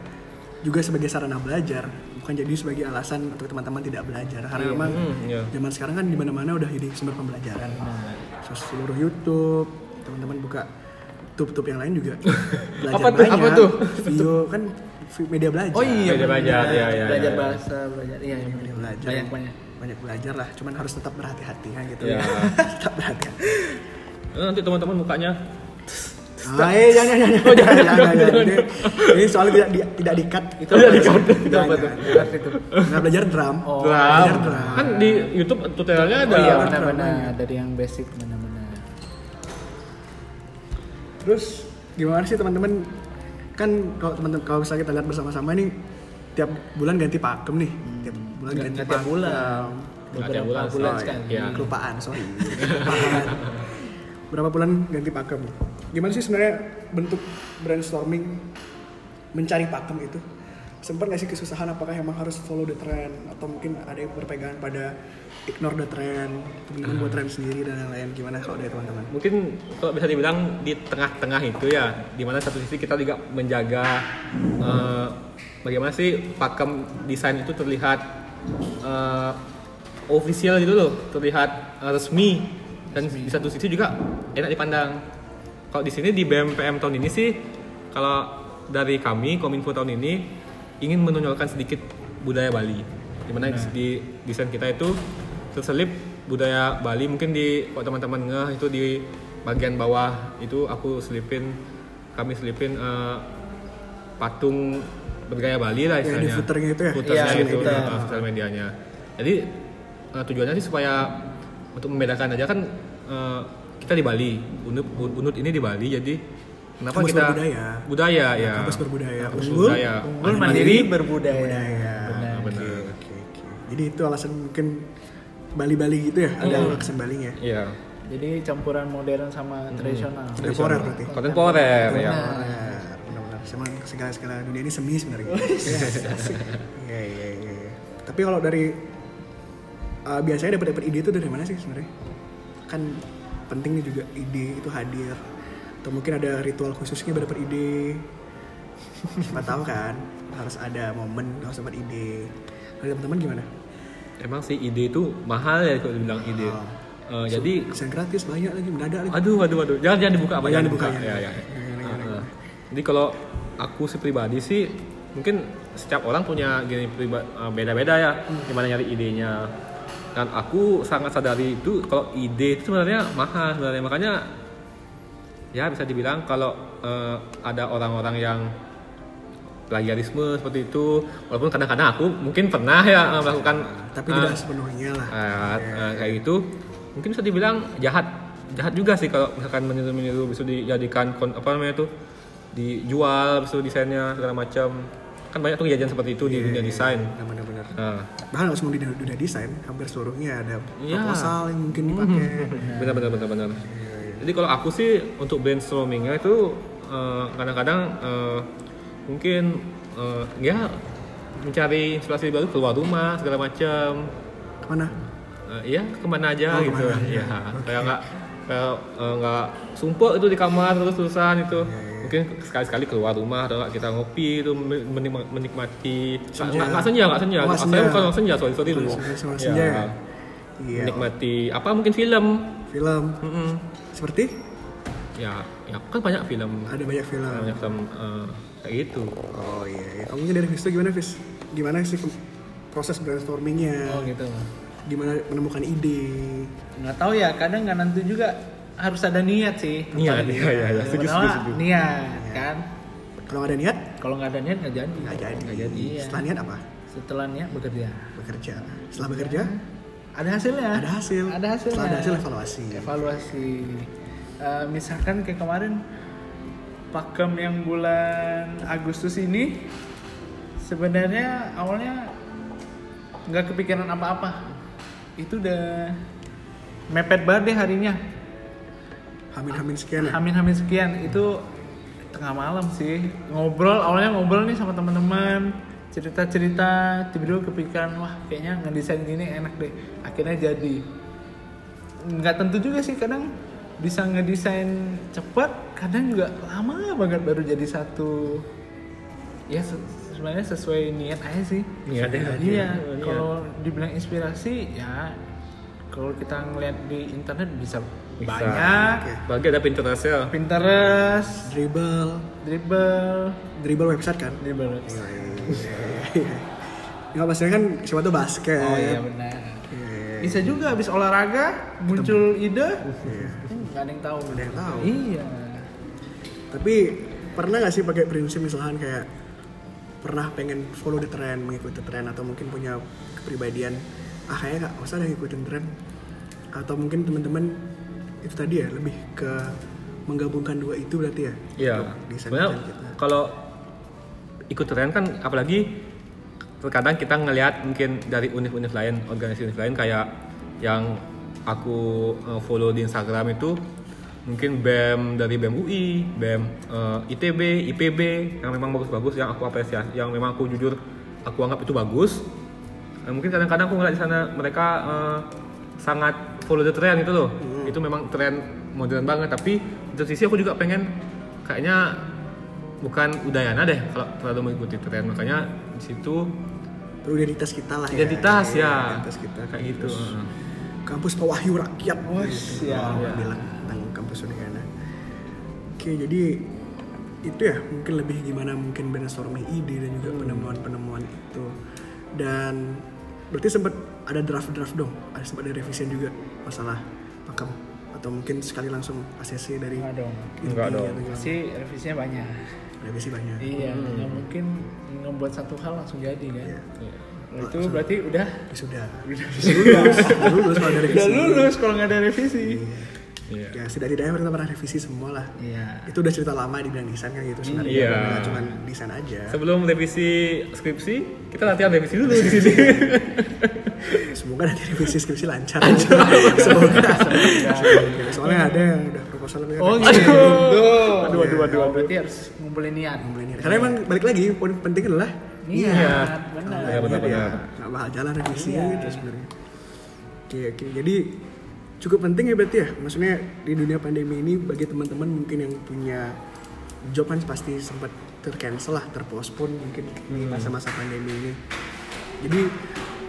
juga sebagai sarana belajar, bukan jadi sebagai alasan untuk teman-teman tidak belajar. Karena memang iya. zaman sekarang kan di mana-mana udah jadi sumber pembelajaran. Seluruh YouTube, teman-teman buka tube yang lain juga belajar Apa tuh? banyak. Apa tuh? Video kan media belajar. Oh iya, Media belajar, bener. iya. Belajar bahasa, belajar iya. Media belajar. Banyak belajar lah, cuman harus tetap berhati-hati kan gitu. Iya. Tetap berhati-hati. Nanti teman-teman mukanya Jangan. Ini soalnya tidak di-cut. Itu tidak di-cut. Itu apa tuh? Nggak belajar drum. Oh, Belajar drum. Kan di YouTube tutorialnya ada. Oh iya benar-benar dari yang basic benar-benar. Terus gimana sih teman-teman? Kan kalau misalnya kita lihat bersama-sama nih tiap bulan ganti pakem nih. Tiap bulan ganti Tiap pakem. bulan. Ada Beberapa bulan, bulan oh, sekali. iya. Kelupaan, sorry. Kelupaan. Berapa bulan ganti pakem? Gimana sih sebenarnya bentuk brainstorming mencari pakem itu? Sempat nggak sih kesusahan? Apakah emang harus follow the trend atau mungkin ada yang berpegangan pada ignore the trend, teman-teman buat trend sendiri dan lain-lain? Gimana kalau dari teman-teman? Mungkin kalau bisa dibilang di tengah-tengah itu ya, dimana satu sisi kita juga menjaga bagaimana sih pakem desain itu terlihat official gitu loh, terlihat resmi, dan di satu sisi juga enak dipandang. Kalau di sini di BMPM tahun ini sih, kalau dari kami Kominfo tahun ini ingin menonjolkan sedikit budaya Bali, dimana di desain kita itu terselip budaya Bali. Mungkin di kalau teman-teman ngeh itu di bagian bawah itu kami selipin patung bergaya Bali lah Ya, istilahnya. di footernya itu ya? Footernya Iya, itu footer. sosial medianya. Jadi tujuannya sih supaya untuk membedakan aja kan kita di Bali, Unut ini di Bali, jadi kenapa Kampus kita berbudaya. ya. Kampus berbudaya. Kampus Unggul. berbudaya. Unggul mandiri berbudaya. Benar. Benar. Oke. Jadi itu alasan mungkin Bali-Bali gitu ya, ada aksen Balinya. Iya. Jadi campuran modern sama tradisional. Kontemporer berarti. Kontemporer ya. Benar-benar. Sama segala dunia ini seni sebenarnya. Iya. Tapi kalau dari biasanya dapat ide itu dari mana sih sebenarnya? Kan penting nih juga ide itu hadir. Atau mungkin ada ritual khususnya dapat ide. Siapa tahu kan harus ada momen harus dapat ide. Dari teman-teman gimana? Emang sih ide itu mahal ya kalau dibilang ide. Jadi desain gratis banyak lagi mendadak lagi. Aduh. Jangan dibuka apa Jangan dibuka. Ya. Jadi kalau aku pribadi sih mungkin setiap orang punya beda-beda ya gimana nyari idenya. Dan aku sangat sadari itu kalau ide itu sebenarnya mahal sebenarnya. Makanya ya bisa dibilang kalau ada orang-orang yang plagiarisme seperti itu, walaupun kadang-kadang aku mungkin pernah ya melakukan, tapi tidak sepenuhnya lah. Kayak gitu, mungkin bisa dibilang jahat juga sih kalau misalkan meniru bisa dijadikan dijual, bisa desainnya segala macam. Kan banyak tuh kejadian seperti itu di dunia desain. Benar-benar. Bahkan nggak semua di dunia desain, hampir seluruhnya ada proposal yang mungkin dipakai. Benar. Jadi kalau aku sih untuk brainstormingnya itu kadang-kadang mungkin ya mencari inspirasi baru keluar rumah segala macam. Kemana? Iya kemana aja gitu. Ya kayak nggak sumpah itu di kamar terus-terusan itu. Mungkin sekali-sekali keluar rumah atau kita ngopi itu menikmati. Nggak senja. Saya bukan senja, sorry dulu. Senja. Menikmati apa mungkin film. Seperti? Ya kan banyak film. Ada banyak film. Kayak gitu. Oh iya. Kamu dari Fis gimana Fis? Gimana sih proses brainstormingnya? Oh gitu. Gimana menemukan ide? Nggak tahu ya, kadang nggak nentu juga, harus ada niat sih. Niat. Setuju. Niat kan. Kalau nggak ada niat? Kalau nggak ada niat nggak jadi. Nggak jadi. Iya. Setelah niat apa? Setelah niat bekerja. Setelah bekerja? Ada hasilnya. Ada hasilnya. Setelah ada hasil evaluasi. Misalkan kayak kemarin pakem yang bulan Agustus ini sebenarnya awalnya nggak kepikiran apa-apa, itu udah mepet banget deh harinya. Hamin sekian ya? Hamin sekian itu tengah malam sih, awalnya ngobrol nih sama teman-teman, cerita-cerita, tiba-tiba kepikiran wah kayaknya ngedesain gini enak deh, akhirnya jadi. Nggak tentu juga sih, kadang bisa ngedesain cepat, kadang juga lama banget baru jadi satu. Ya sebenarnya sesuai niat aja sih. Niat ya. Iya. Kalau dibilang inspirasi ya, kalau kita ngeliat di internet bisa. Banyak. Bagi ada Pinterest ya. Dribble website kan? Dribble website. Nggak pastinya kan siapa tuh basket. Oh iya benar. Bisa juga habis olahraga muncul ide. Nggak ada yang tahu. Iya. Tapi pernah nggak sih pakai prinsip misalkan kayak pernah pengen follow the trend, mengikuti tren, atau mungkin punya kepribadian kayaknya nggak usah ada ngikutin tren, atau mungkin teman-teman itu tadi ya lebih ke menggabungkan dua itu berarti ya? Iya. Sebenarnya kalau ikut tren kan apalagi terkadang kita ngelihat mungkin dari univ-univ lain, organisasi univ lain kayak yang aku follow di Instagram itu mungkin BEM dari BEM UI, BEM ITB, IPB yang memang bagus-bagus, yang aku apresiasi, yang memang aku jujur aku anggap itu bagus. Mungkin kadang-kadang aku ngeliat di sana mereka sangat follow the trend itu loh. Itu memang tren modern banget, tapi di sisi aku juga pengen kayaknya bukan Udayana deh kalau terlalu mengikuti tren, makanya di situ identitas kita lah identitas ya. Identitas kita kayak gitu. Kampus Pewahyu Rakyat. Bilang tentang kampus Udayana. Oke, jadi itu ya mungkin lebih gimana mungkin brainstorming ide dan juga penemuan-penemuan itu. Dan berarti sempat ada draft dong, sempat ada revisian juga masalah pakem, atau mungkin sekali langsung ACC dari enggak dong. Sih revisinya banyak. Iya, nggak mungkin ngebuat satu hal langsung jadi kan. Iya. Itu berarti udah sudah lulus kalau ada revisi. Udah lulus kalau nggak ada revisi. Ya setidaknya kita pernah revisi semua lah. Iya. Itu udah cerita lama di bidang desain kan gitu sebenarnya. Iya. Nggak cuma desain aja. Sebelum revisi skripsi, kita latihan revisi dulu di sini. Semoga nanti revisi skripsi lancar. Semoga. Soalnya ada yang udah proposal lebih. Oh gitu. Aduh. Berarti harus ngumpulin niat. Karena emang balik lagi poin penting adalah Niat, benar. Iya, benar. Nggak bakal jalan revisi gitu sebenarnya. Oke. Jadi cukup penting ya berarti ya. Maksudnya di dunia pandemi ini bagi teman-teman mungkin yang punya job kan pasti sempat tercancel lah, terpostpone mungkin di masa-masa pandemi ini. Jadi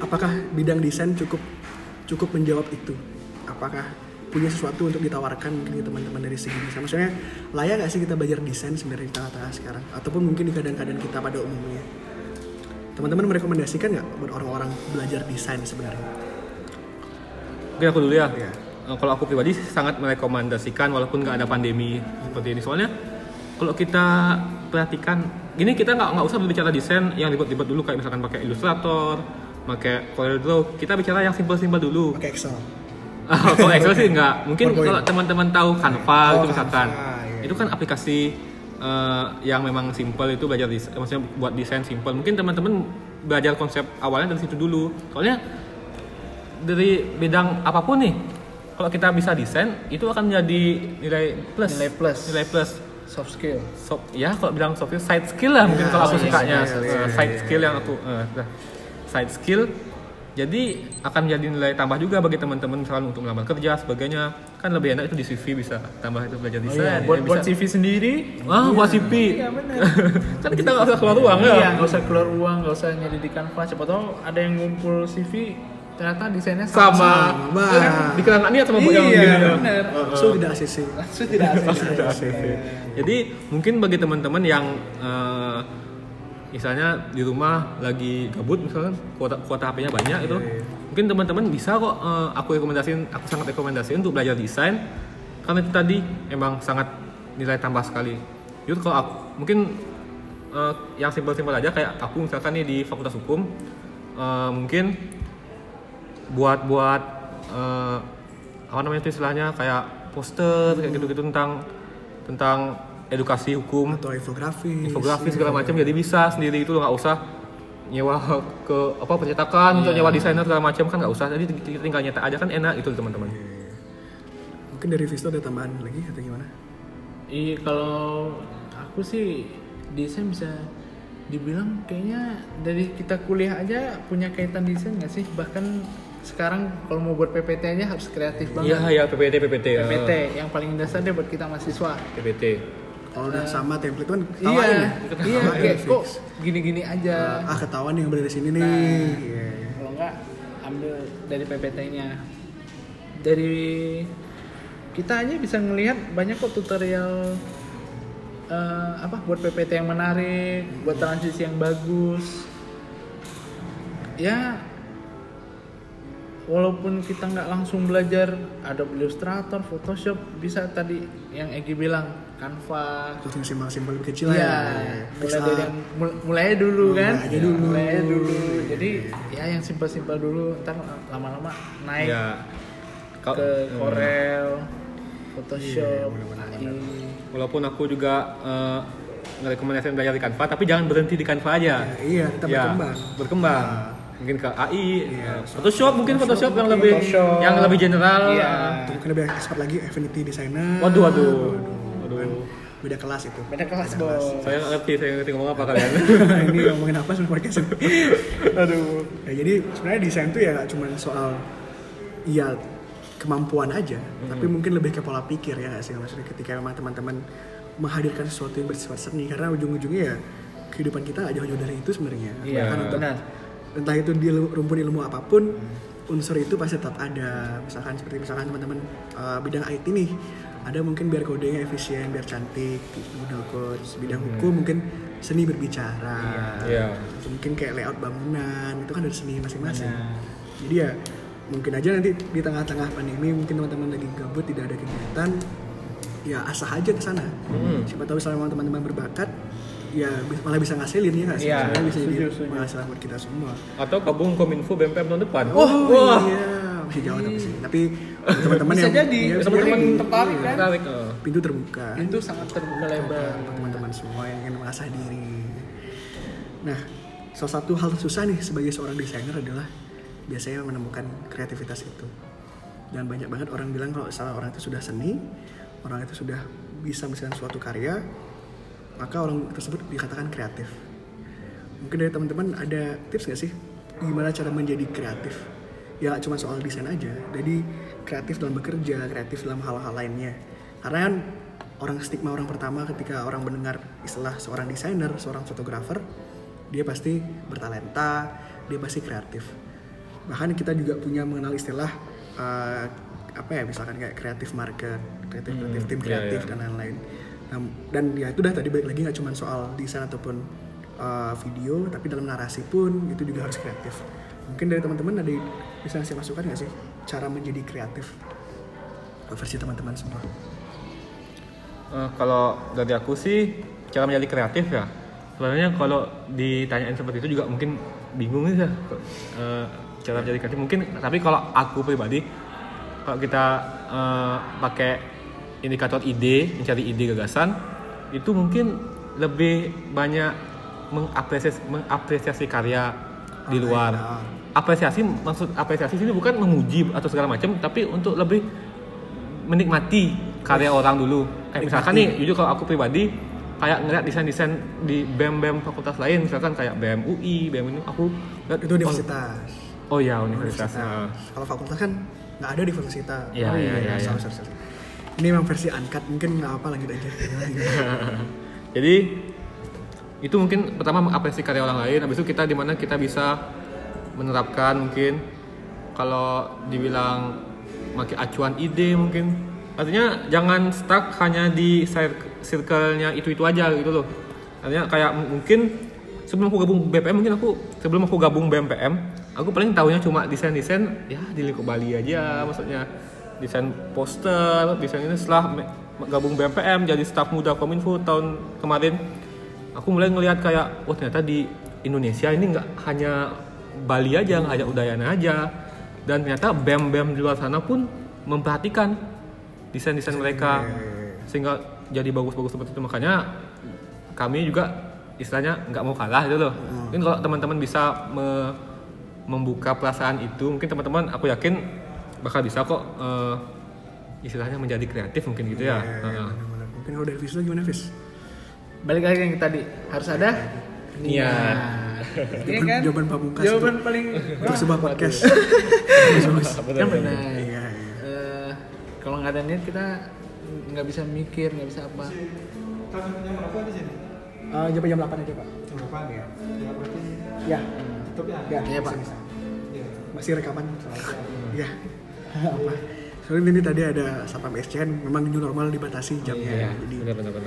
apakah bidang desain cukup menjawab itu? Apakah punya sesuatu untuk ditawarkan mungkin ke teman-teman dari segi desain? Maksudnya layak nggak sih kita belajar desain sebenarnya di tengah-tengah sekarang? Ataupun mungkin di keadaan-keadaan kita pada umumnya? Teman-teman merekomendasikan nggak buat orang-orang belajar desain sebenarnya? Oke, aku dulu ya. Iya. Kalau aku pribadi sangat merekomendasikan walaupun nggak ada pandemi seperti ini. Soalnya kalau kita perhatikan, gini kita nggak usah berbicara desain yang ribet-ribet dulu kayak misalkan pakai Illustrator, pakai CorelDRAW. Kita bicara yang simpel-simpel dulu. Pakai Excel. Kalau Excel sih nggak. Mungkin PowerPoint. kalau teman-teman tahu Canva itu misalkan, Canva, iya. itu kan aplikasi yang memang simpel itu belajar desain, maksudnya buat desain simpel. Mungkin teman-teman belajar konsep awalnya dari situ dulu. Soalnya dari bidang apapun nih, kalau kita bisa desain itu akan menjadi nilai plus. Nilai plus. Soft skill. Ya kalau bilang soft skill, side skill lah mungkin kalau aku sukanya. iya. Side skill yang aku side skill. Jadi akan menjadi nilai tambah juga bagi teman-teman misalkan untuk melamar kerja sebagainya. Kan lebih enak itu di CV bisa tambah itu belajar desain. Buat CV sendiri. Buat CV. Iya benar. Kan kita nggak usah keluar uang ya. Iya, nggak usah keluar uang, nggak usah nyari di Canva. Siapa tahu ada yang ngumpul CV, ternyata desainnya Sama. Bang. Dikira nggak niat sama yang Iya, gini. benar. So tidak ACC. Langsung tidak asik. Jadi mungkin bagi teman-teman yang misalnya di rumah lagi gabut misalkan kuota HP-nya banyak itu, mungkin teman-teman bisa kok aku sangat rekomendasiin untuk belajar desain karena itu tadi emang sangat nilai tambah sekali. Jadi kalau aku mungkin yang simpel-simpel aja kayak aku misalkan nih di Fakultas Hukum mungkin buat apa namanya itu istilahnya kayak poster kayak gitu-gitu tentang edukasi hukum Atau infografis segala macam, jadi bisa sendiri itu nggak usah nyewa ke percetakan untuk nyewa desainer segala macam kan nggak usah, jadi kita tinggal nyetak aja kan enak itu teman-teman. Mungkin dari Visto ada tambahan lagi atau gimana? Iya, kalau aku sih desain bisa dibilang kayaknya dari kita kuliah aja punya kaitan desain nggak sih? Bahkan sekarang kalau mau buat PPT aja harus kreatif banget. Iya PPT PPT yang paling dasar deh buat kita mahasiswa. PPT. Kalau udah sama template kan Iya, ketawain ya? iya Ketawain kayak fix. kok gini-gini aja. Ketahuan nih yang berada di sini nih. Iya. Kalau enggak ambil dari PPT-nya. Dari kita aja bisa ngelihat banyak kok tutorial buat PPT yang menarik, buat transisi yang bagus. Ya walaupun kita nggak langsung belajar Adobe Illustrator, Photoshop, bisa tadi yang Egi bilang Canva. Terus yang simpel-simpel lebih kecil Iya, ya. mulai dari yang mulai dulu kan. Mulai dulu. Jadi ya yang simpel-simpel dulu, ntar lama-lama naik Ya. ke Corel, Photoshop, AI. Walaupun aku juga ngerekomendasikan belajar di Canva, tapi jangan berhenti di Canva aja. Iya, tetap berkembang. Mungkin ke AI, Photoshop yang lebih Photoshop. yang lebih general. Iya. Untuk mungkin lebih expert lagi Affinity Designer. Waduh. Beda kelas itu. Beda kelas, Bos. Saya ngerti ngomong apa kalian. Ini ngomongin apa sebenarnya podcast ini? Aduh. Ya, jadi sebenarnya desain tuh ya gak cuma soal kemampuan aja, tapi mungkin lebih ke pola pikir ya nggak sih, maksudnya ketika memang teman-teman menghadirkan sesuatu yang bersifat seni, karena ujung-ujungnya ya kehidupan kita nggak jauh-jauh dari itu sebenarnya. Iya, Bahkan untuk benar. entah itu di rumpun ilmu apapun, unsur itu pasti tetap ada. Misalkan teman-teman bidang IT nih, ada mungkin biar kodenya efisien, biar cantik, model codes. Bidang hukum mungkin seni berbicara. Iya. Atau mungkin kayak layout bangunan, itu kan dari seni masing-masing. Jadi ya mungkin aja nanti di tengah-tengah pandemi mungkin teman-teman lagi gabut, tidak ada kegiatan, ya asah aja ke sana. Siapa tahu misalnya memang teman-teman berbakat, ya malah bisa ngasilin ya nggak sih? Iya, Sebenarnya bisa jadi setuju. penghasilan buat kita semua. Atau gabung Kominfo BMPM tahun depan. Iya, masih jauh tapi sih. Tapi teman-teman Bisa yang jadi, iya, bisa teman-teman jadi. tertarik kan? Tertarik. Pintu terbuka. Itu sangat terbuka lebar. Untuk teman-teman semua yang ingin mengasah diri. Nah, salah satu hal susah nih sebagai seorang desainer adalah biasanya menemukan kreativitas itu. Dan banyak banget orang bilang kalau salah orang itu sudah seni, orang itu sudah bisa menghasilkan suatu karya, maka orang tersebut dikatakan kreatif. Mungkin dari teman-teman ada tips nggak sih gimana cara menjadi kreatif? Ya nggak cuma soal desain aja, jadi kreatif dalam bekerja, kreatif dalam hal-hal lainnya. Karena kan stigma orang pertama ketika orang mendengar istilah seorang desainer, seorang fotografer, dia pasti bertalenta, dia pasti kreatif. Bahkan kita juga punya mengenal istilah misalkan kayak kreatif market, kreatif tim kreatif dan lain-lain. Dan ya itu dah tadi balik lagi nggak cuma soal desain ataupun video, tapi dalam narasi pun itu juga harus kreatif. Mungkin dari teman-teman ada bisa ngasih masukan nggak sih cara menjadi kreatif versi teman-teman semua? Kalau dari aku sih cara menjadi kreatif ya. Sebenarnya kalau ditanyain seperti itu juga mungkin bingung ya cara menjadi kreatif mungkin. Tapi kalau aku pribadi, kalau kita pakai indikator ide, mencari ide gagasan, itu mungkin lebih banyak mengapresiasi karya di luar. Maksud apresiasi ini bukan memuji atau segala macam, tapi untuk lebih menikmati karya orang dulu. Kayak misalkan nih, jujur kalau aku pribadi kayak ngeliat desain-desain di BEM fakultas lain, misalkan kayak BEM UI, BEM ini aku lihat Itu universitas. Oh iya, universitas. Kalau fakultas kan nggak ada di universitas. Iya. Sorry. Ini memang versi uncut, mungkin nggak apa lanjut aja. Jadi itu mungkin pertama mengapresiasi karya orang lain. Habis itu kita di mana kita bisa menerapkan mungkin kalau dibilang pakai acuan ide mungkin. Artinya jangan stuck hanya di circle-nya itu aja gitu loh. Artinya kayak mungkin sebelum aku gabung BMPM, aku paling tahunya cuma desain-desain ya di lingkup Bali aja, maksudnya desain poster, desain ini. Setelah gabung BMPM jadi staf muda Kominfo tahun kemarin, aku mulai ngelihat kayak ternyata di Indonesia ini nggak hanya Bali aja, nggak hanya Udayana aja, dan ternyata BEM di luar sana pun memperhatikan desain-desain mereka sehingga jadi bagus-bagus seperti itu. Makanya kami juga istilahnya nggak mau kalah gitu loh. Mungkin kalau teman-teman bisa membuka perasaan itu, mungkin teman-teman aku yakin bakal bisa kok istilahnya menjadi kreatif mungkin gitu ya. Benar-benar. Mungkin kalau dari Fis gimana Fis? Balik lagi yang tadi, harus ada niat. Iya kan? Jawaban pamungkas. Jawaban paling untuk sebuah podcast. kan benar. Iya. Kalau nggak ada niat kita nggak bisa mikir, nggak bisa apa. Jam berapa di sini? Jam 8 aja Pak. Jam berapa ya? Ya berarti Ya. tutup ya? Ya, Iya, Pak. bisa. Iya. Masih rekaman soalnya. Ya. Apa? Soalnya ini tadi ada Satpam SCN, memang new normal dibatasi jamnya. Jadi Benar.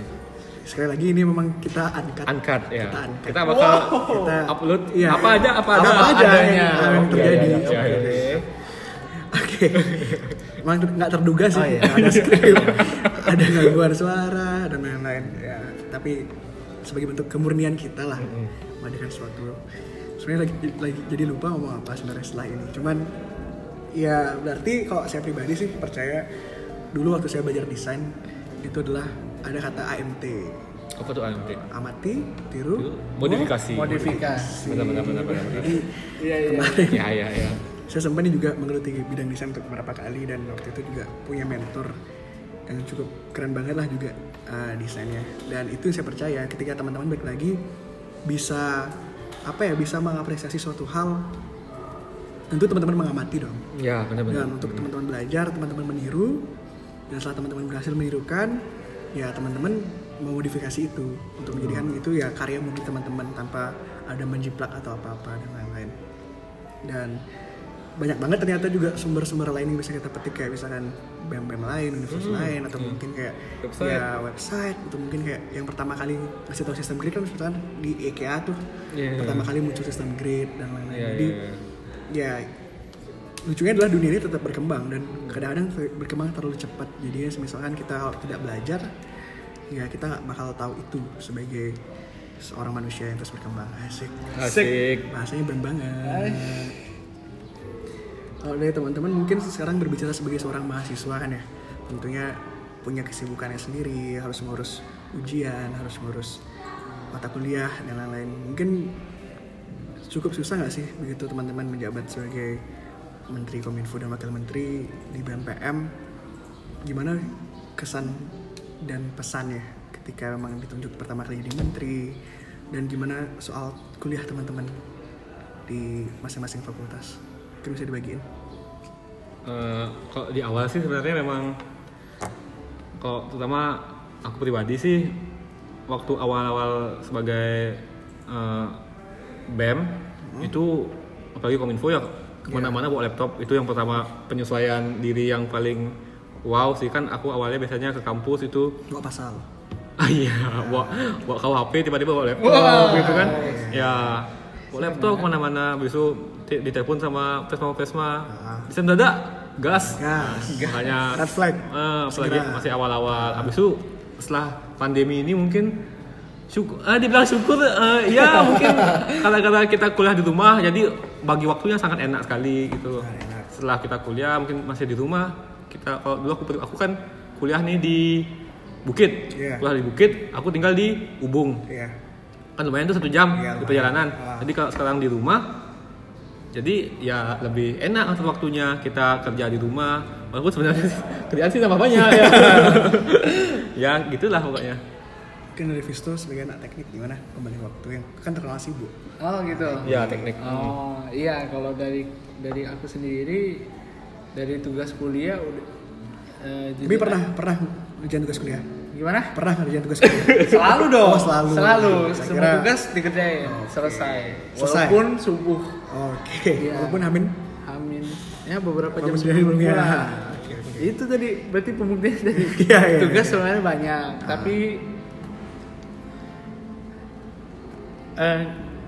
sekali lagi ini memang kita Uncut ya. Kita uncut. Kita bakal Kita upload iya, apa aja apa aja adanya. yang terjadi. Iya. Oke. Emang nggak terduga sih, Oh, iya. ada skrip, ada gangguan suara dan lain-lain. Ya, tapi sebagai bentuk kemurnian kita lah, mengadakan sesuatu. Sebenarnya lagi jadi lupa ngomong apa sebenarnya setelah ini. Cuman ya berarti kalau saya pribadi sih percaya dulu waktu saya belajar desain itu adalah ada kata AMT. Apa tuh AMT? Amati, tiru, Modifikasi. Benar. Jadi Iya. kemarin Ya. saya sempat nih juga menggeluti bidang desain untuk beberapa kali, dan waktu itu juga punya mentor yang cukup keren banget lah juga desainnya. Dan itu saya percaya ketika teman-teman balik lagi bisa bisa mengapresiasi suatu hal, tentu teman-teman mengamati dong. Ya, benar. Dan untuk teman-teman belajar, teman-teman meniru, dan setelah teman-teman berhasil menirukan, ya teman-teman memodifikasi itu untuk menjadikan itu ya karya murni teman-teman tanpa ada menjiplak atau apa-apa dan lain-lain. Dan banyak banget ternyata juga sumber-sumber lain yang bisa kita petik, kayak misalkan BEM lain, universitas lain, atau mungkin kayak website, atau mungkin kayak yang pertama kali ngasih tahu sistem grid kan misalkan di IKEA tuh pertama kali muncul sistem grid dan lain-lain. Jadi ya lucunya adalah dunia ini tetap berkembang, dan kadang-kadang berkembang terlalu cepat. Jadi misalkan kita kalau tidak belajar, ya kita nggak bakal tahu itu sebagai seorang manusia yang terus berkembang. Asik. Bahasanya brand banget. Kalau dari teman-teman mungkin sekarang berbicara sebagai seorang mahasiswa kan ya, tentunya punya kesibukannya sendiri, harus ngurus ujian, harus ngurus mata kuliah dan lain-lain. Mungkin cukup susah nggak sih begitu teman-teman menjabat sebagai Menteri Kominfo dan Wakil Menteri di BMPM? Gimana kesan dan pesannya ketika memang ditunjuk pertama kali jadi menteri, dan gimana soal kuliah teman-teman di masing-masing fakultas? Mungkin bisa dibagiin. Kalau di awal sih sebenarnya memang, kalau terutama aku pribadi sih, waktu awal-awal sebagai BEM itu apalagi Kominfo ya kemana-mana bawa laptop, itu yang pertama penyesuaian diri yang paling wow sih. Kan aku awalnya biasanya ke kampus itu Bawa pasal. iya, bawa KUHP, tiba-tiba bawa laptop gitu kan. Ya, bawa laptop kemana-mana, besok ditelepon sama Pesma, bisa mendadak gas. Makanya Red flag. apalagi masih awal-awal. Abis itu setelah pandemi ini mungkin dibilang syukur, ya mungkin karena kita kuliah di rumah, jadi bagi waktunya sangat enak sekali gitu. Setelah kita kuliah mungkin masih di rumah, kalau dulu aku kan kuliah nih di Bukit, kuliah di Bukit, aku tinggal di Ubung. Kan lumayan tuh 1 jam di perjalanan. Jadi kalau sekarang di rumah, jadi ya lebih enak atur waktunya, kita kerja di rumah. Walaupun sebenarnya kerjaan sih tambah banyak ya. Ya gitulah pokoknya. Mungkin dari Visto sebagai anak teknik gimana kembali waktu yang kan terkenal sibuk? Oh gitu. Ya teknik. Oh iya, kalau dari aku sendiri dari tugas kuliah udah. Tapi pernah ngerjain tugas kuliah? Gimana? Pernah ngerjain tugas kuliah? Selalu dong. Oh, selalu. Semua Kira- tugas dikerjain, selesai. Selesai? Walaupun subuh. Oke. Iya. Walaupun Amin. Ya beberapa jam Sebelum ya. pulang. Itu tadi berarti pembuktian dari Iya. tugas sebenarnya banyak, tapi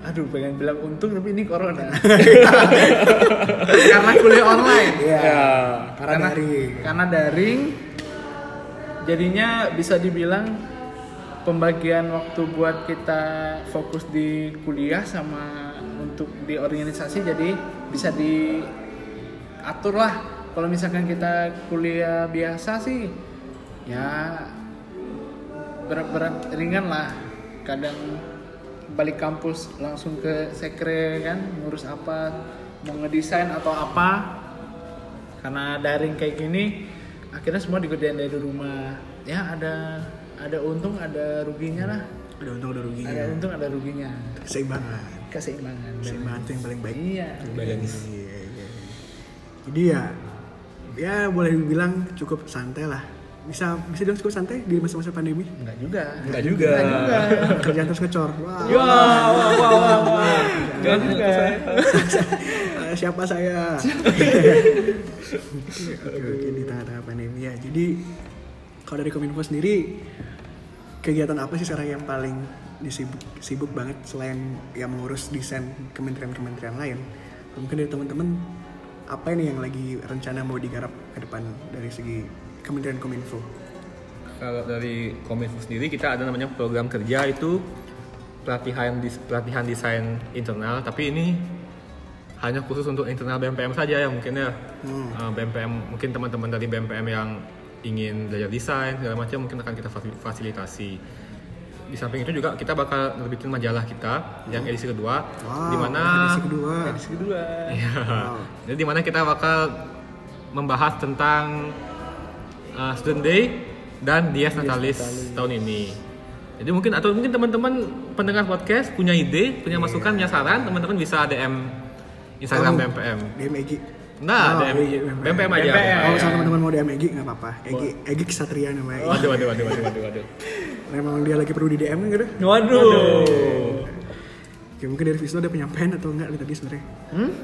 aduh pengen bilang untung tapi ini corona. Karena kuliah online. Iya. Karena daring. Jadinya bisa dibilang pembagian waktu buat kita fokus di kuliah sama untuk di organisasi jadi bisa diatur lah. Kalau misalkan kita kuliah biasa sih ya berat-berat ringan lah. Kadang balik kampus langsung ke sekre kan, ngurus apa, mau ngedesain atau apa. Karena daring kayak gini akhirnya semua dikerjain dari rumah. Ya ada untung ada ruginya lah. Ada untung ada ruginya. Ada untung ada ruginya. Keseimbangan. Keseimbangan Itu yang paling baik. Iya. Balance. Iya. Jadi ya boleh dibilang cukup santai lah. Bisa dibilang cukup santai di masa-masa pandemi. Enggak juga. Kerjaan terus ngecor. Wah. Enggak juga. Siapa saya? Oke, di tengah-tengah pandemi ya. Jadi kalau dari Kominfo sendiri, kegiatan apa sih sekarang yang paling sibuk banget selain yang mengurus desain kementerian-kementerian lain? Mungkin dari teman-teman apa ini yang lagi rencana mau digarap ke depan dari segi Kementerian Kominfo? Kalau dari Kominfo sendiri kita ada namanya program kerja, itu pelatihan desain internal, tapi ini hanya khusus untuk internal BMPM saja ya mungkin ya. BMPM mungkin teman-teman dari BMPM yang ingin belajar desain segala macam mungkin akan kita fasilitasi. Di samping itu juga kita bakal nerbitin majalah kita yang edisi kedua, di mana Edisi kedua. ya, jadi di mana kita bakal membahas tentang Student Day dan Dies Natalis tahun ini. Jadi mungkin teman-teman pendengar podcast punya ide, punya masukan, punya saran, teman-teman bisa DM Instagram BMPM. DM Egi. Nah, DM BMPM aja. Kalau misalnya teman-teman mau DM Egi nggak apa-apa. Egi Ksatria namanya. Waduh. Memang dia lagi perlu di DM kan gitu? Waduh. Oke, mungkin dari Visto ada penyampaian atau enggak nih tadi sebenarnya?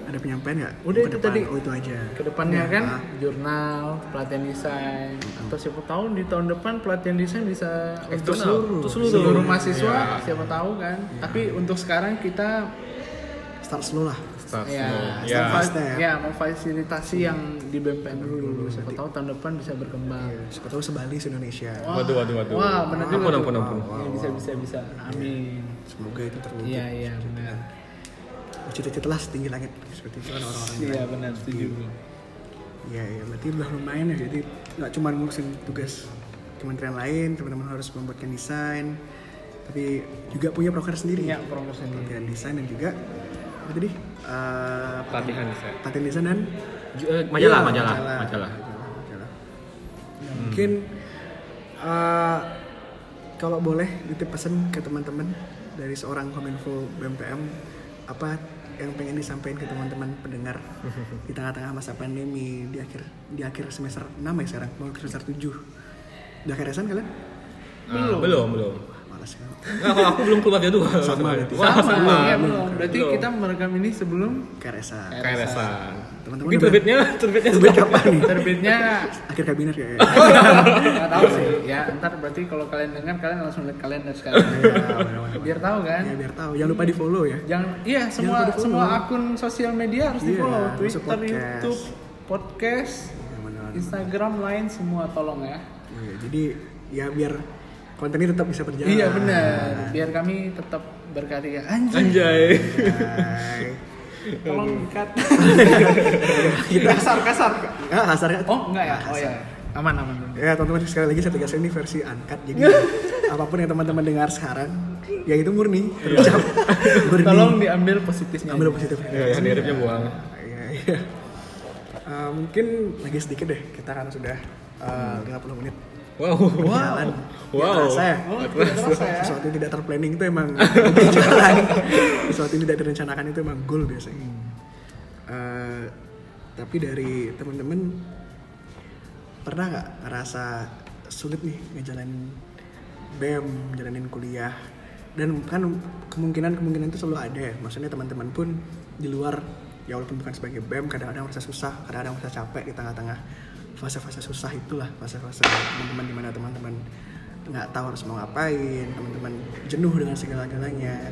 Ada penyampaian nggak? Udah Ke itu depan? tadi. Oh itu aja. Kedepannya kan jurnal, pelatihan desain, atau siapa tahu di tahun depan pelatihan desain bisa untuk seluruh mahasiswa, siapa tahu kan. Tapi untuk sekarang kita Start slow lah. memfasilitasi yang di BMPM dulu. Siapa tahu tahun depan bisa berkembang. Siapa tahu sebali se-Indonesia. Waduh. Wah, benar juga. Ampun. Ya, bisa. Amin. Semoga itu terwujud. Iya benar. Cita-citalah setinggi langit seperti itu kan orang-orang. Iya benar, setuju. Iya, berarti udah lumayan ya. Jadi nggak cuma ngurusin tugas kementerian lain, teman-teman harus membuatkan desain, tapi juga punya proker sendiri. Iya, proker sendiri. Pelatihan desain dan juga apa tadi? Pelatihan desain. Pelatihan desain dan Majalah. Ya, mungkin kalau boleh titip pesan ke teman-teman dari seorang Kominfo BMPM, apa yang pengen disampaikan ke teman-teman pendengar di tengah-tengah masa pandemi, di akhir semester 6 ya sekarang, mau ke semester 7. Udah keresan kalian? Belum. Malas kan? Nah, kalau aku belum keluar jadwal. Sama berarti. Sama, ya belum. Berarti kita merekam ini sebelum Keresan. KRS-an. Teman-teman Mungkin udah- terbitnya Terbit sudah kapan nih? terbitnya Akhir kabinet kayaknya. nggak tahu sih. Ya ntar berarti kalau kalian dengar kalian langsung lihat kalender sekarang. Biar tahu kan. Ya, biar tahu. Jangan lupa di follow ya. Jangan, iya semua lupa di-follow. semua akun sosial media harus Iya, di follow. masuk Twitter, podcast. YouTube, podcast, Ya, benar. Instagram, lain semua tolong ya. Iya, jadi ya biar konten ini tetap bisa berjalan. Iya benar. Biar kami tetap berkarya. Anjay. Anjay. Hai. Tolong cut. Kita kasar. nggak kasar kan? Oh enggak ya? Oh ya. Aman. Ya teman-teman, sekali lagi saya tegaskan ini versi uncut. Jadi apapun yang teman-teman dengar sekarang, ya itu murni, terucap, murni. Tolong diambil positifnya. ambil positif. Ya, yang negatifnya buang. Iya. Mungkin lagi sedikit deh, kita kan sudah 50 menit Wow. jalan. Wow. Terasa ya? Oh, tidak terasa ya. Sesuatu yang tidak terplanning itu emang lebih jalan. Sesuatu yang tidak direncanakan itu emang goal biasanya. Tapi dari teman-teman pernah nggak ngerasa sulit nih ngejalanin BEM, jalanin kuliah, dan kan kemungkinan itu selalu ada ya. Maksudnya teman-teman pun di luar, ya walaupun bukan sebagai BEM, kadang-kadang merasa susah, kadang-kadang merasa capek di tengah-tengah fase-fase susah itulah, fase-fase teman-teman dimana teman-teman nggak tahu harus mau ngapain, teman-teman jenuh dengan segala-galanya.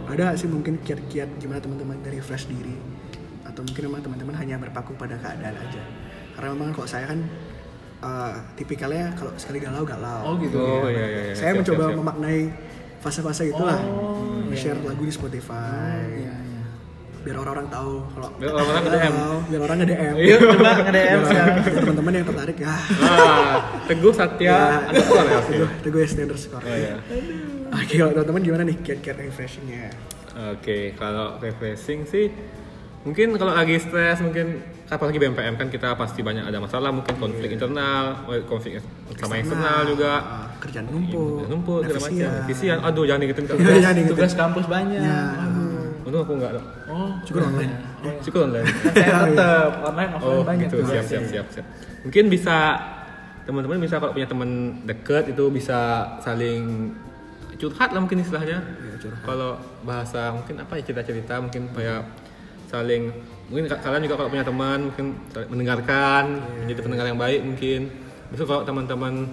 Ada sih mungkin kiat-kiat gimana teman-teman dari refresh diri, atau mungkin memang teman-teman hanya berpaku pada keadaan aja. Karena memang kalau saya kan tipikalnya kalau sekali galau. Oh gitu. Oh iya. Saya Siap, mencoba siap. memaknai fase-fase itulah, iya, share lagu di Spotify, Iya. biar orang-orang tahu kalau Biar orang-orang nge-DM. biar orang nge-DM. Iya, Coba nge-DM sekarang. Teman-teman yang tertarik ya. Teguh Satya underscore ya. Oke. Teguh _. Oh iya. Oke, kalau teman-teman gimana nih kiat-kiat refreshingnya? Oke, kalau refreshing sih mungkin kalau lagi stres, mungkin apalagi BMPM kan kita pasti banyak ada masalah, mungkin konflik internal, konflik sama eksternal juga. Kerjaan numpuk, segala macam. revisian. Revisian. Aduh, jangan gitu. Jangan gitu. Tugas kampus banyak. Ya, Untung aku enggak. Oh, syukur online. Syukur online. kan saya tetap online offline Oh, banyak. gitu. tuh. Siap. Mungkin bisa teman-teman bisa kalau punya teman dekat itu bisa saling curhat lah mungkin istilahnya. curhat. Kalau bahasa mungkin apa ya, cerita-cerita mungkin kayak saling, mungkin kalian juga kalau punya teman mungkin saling mendengarkan, menjadi pendengar yang baik mungkin. Besok kalau teman-teman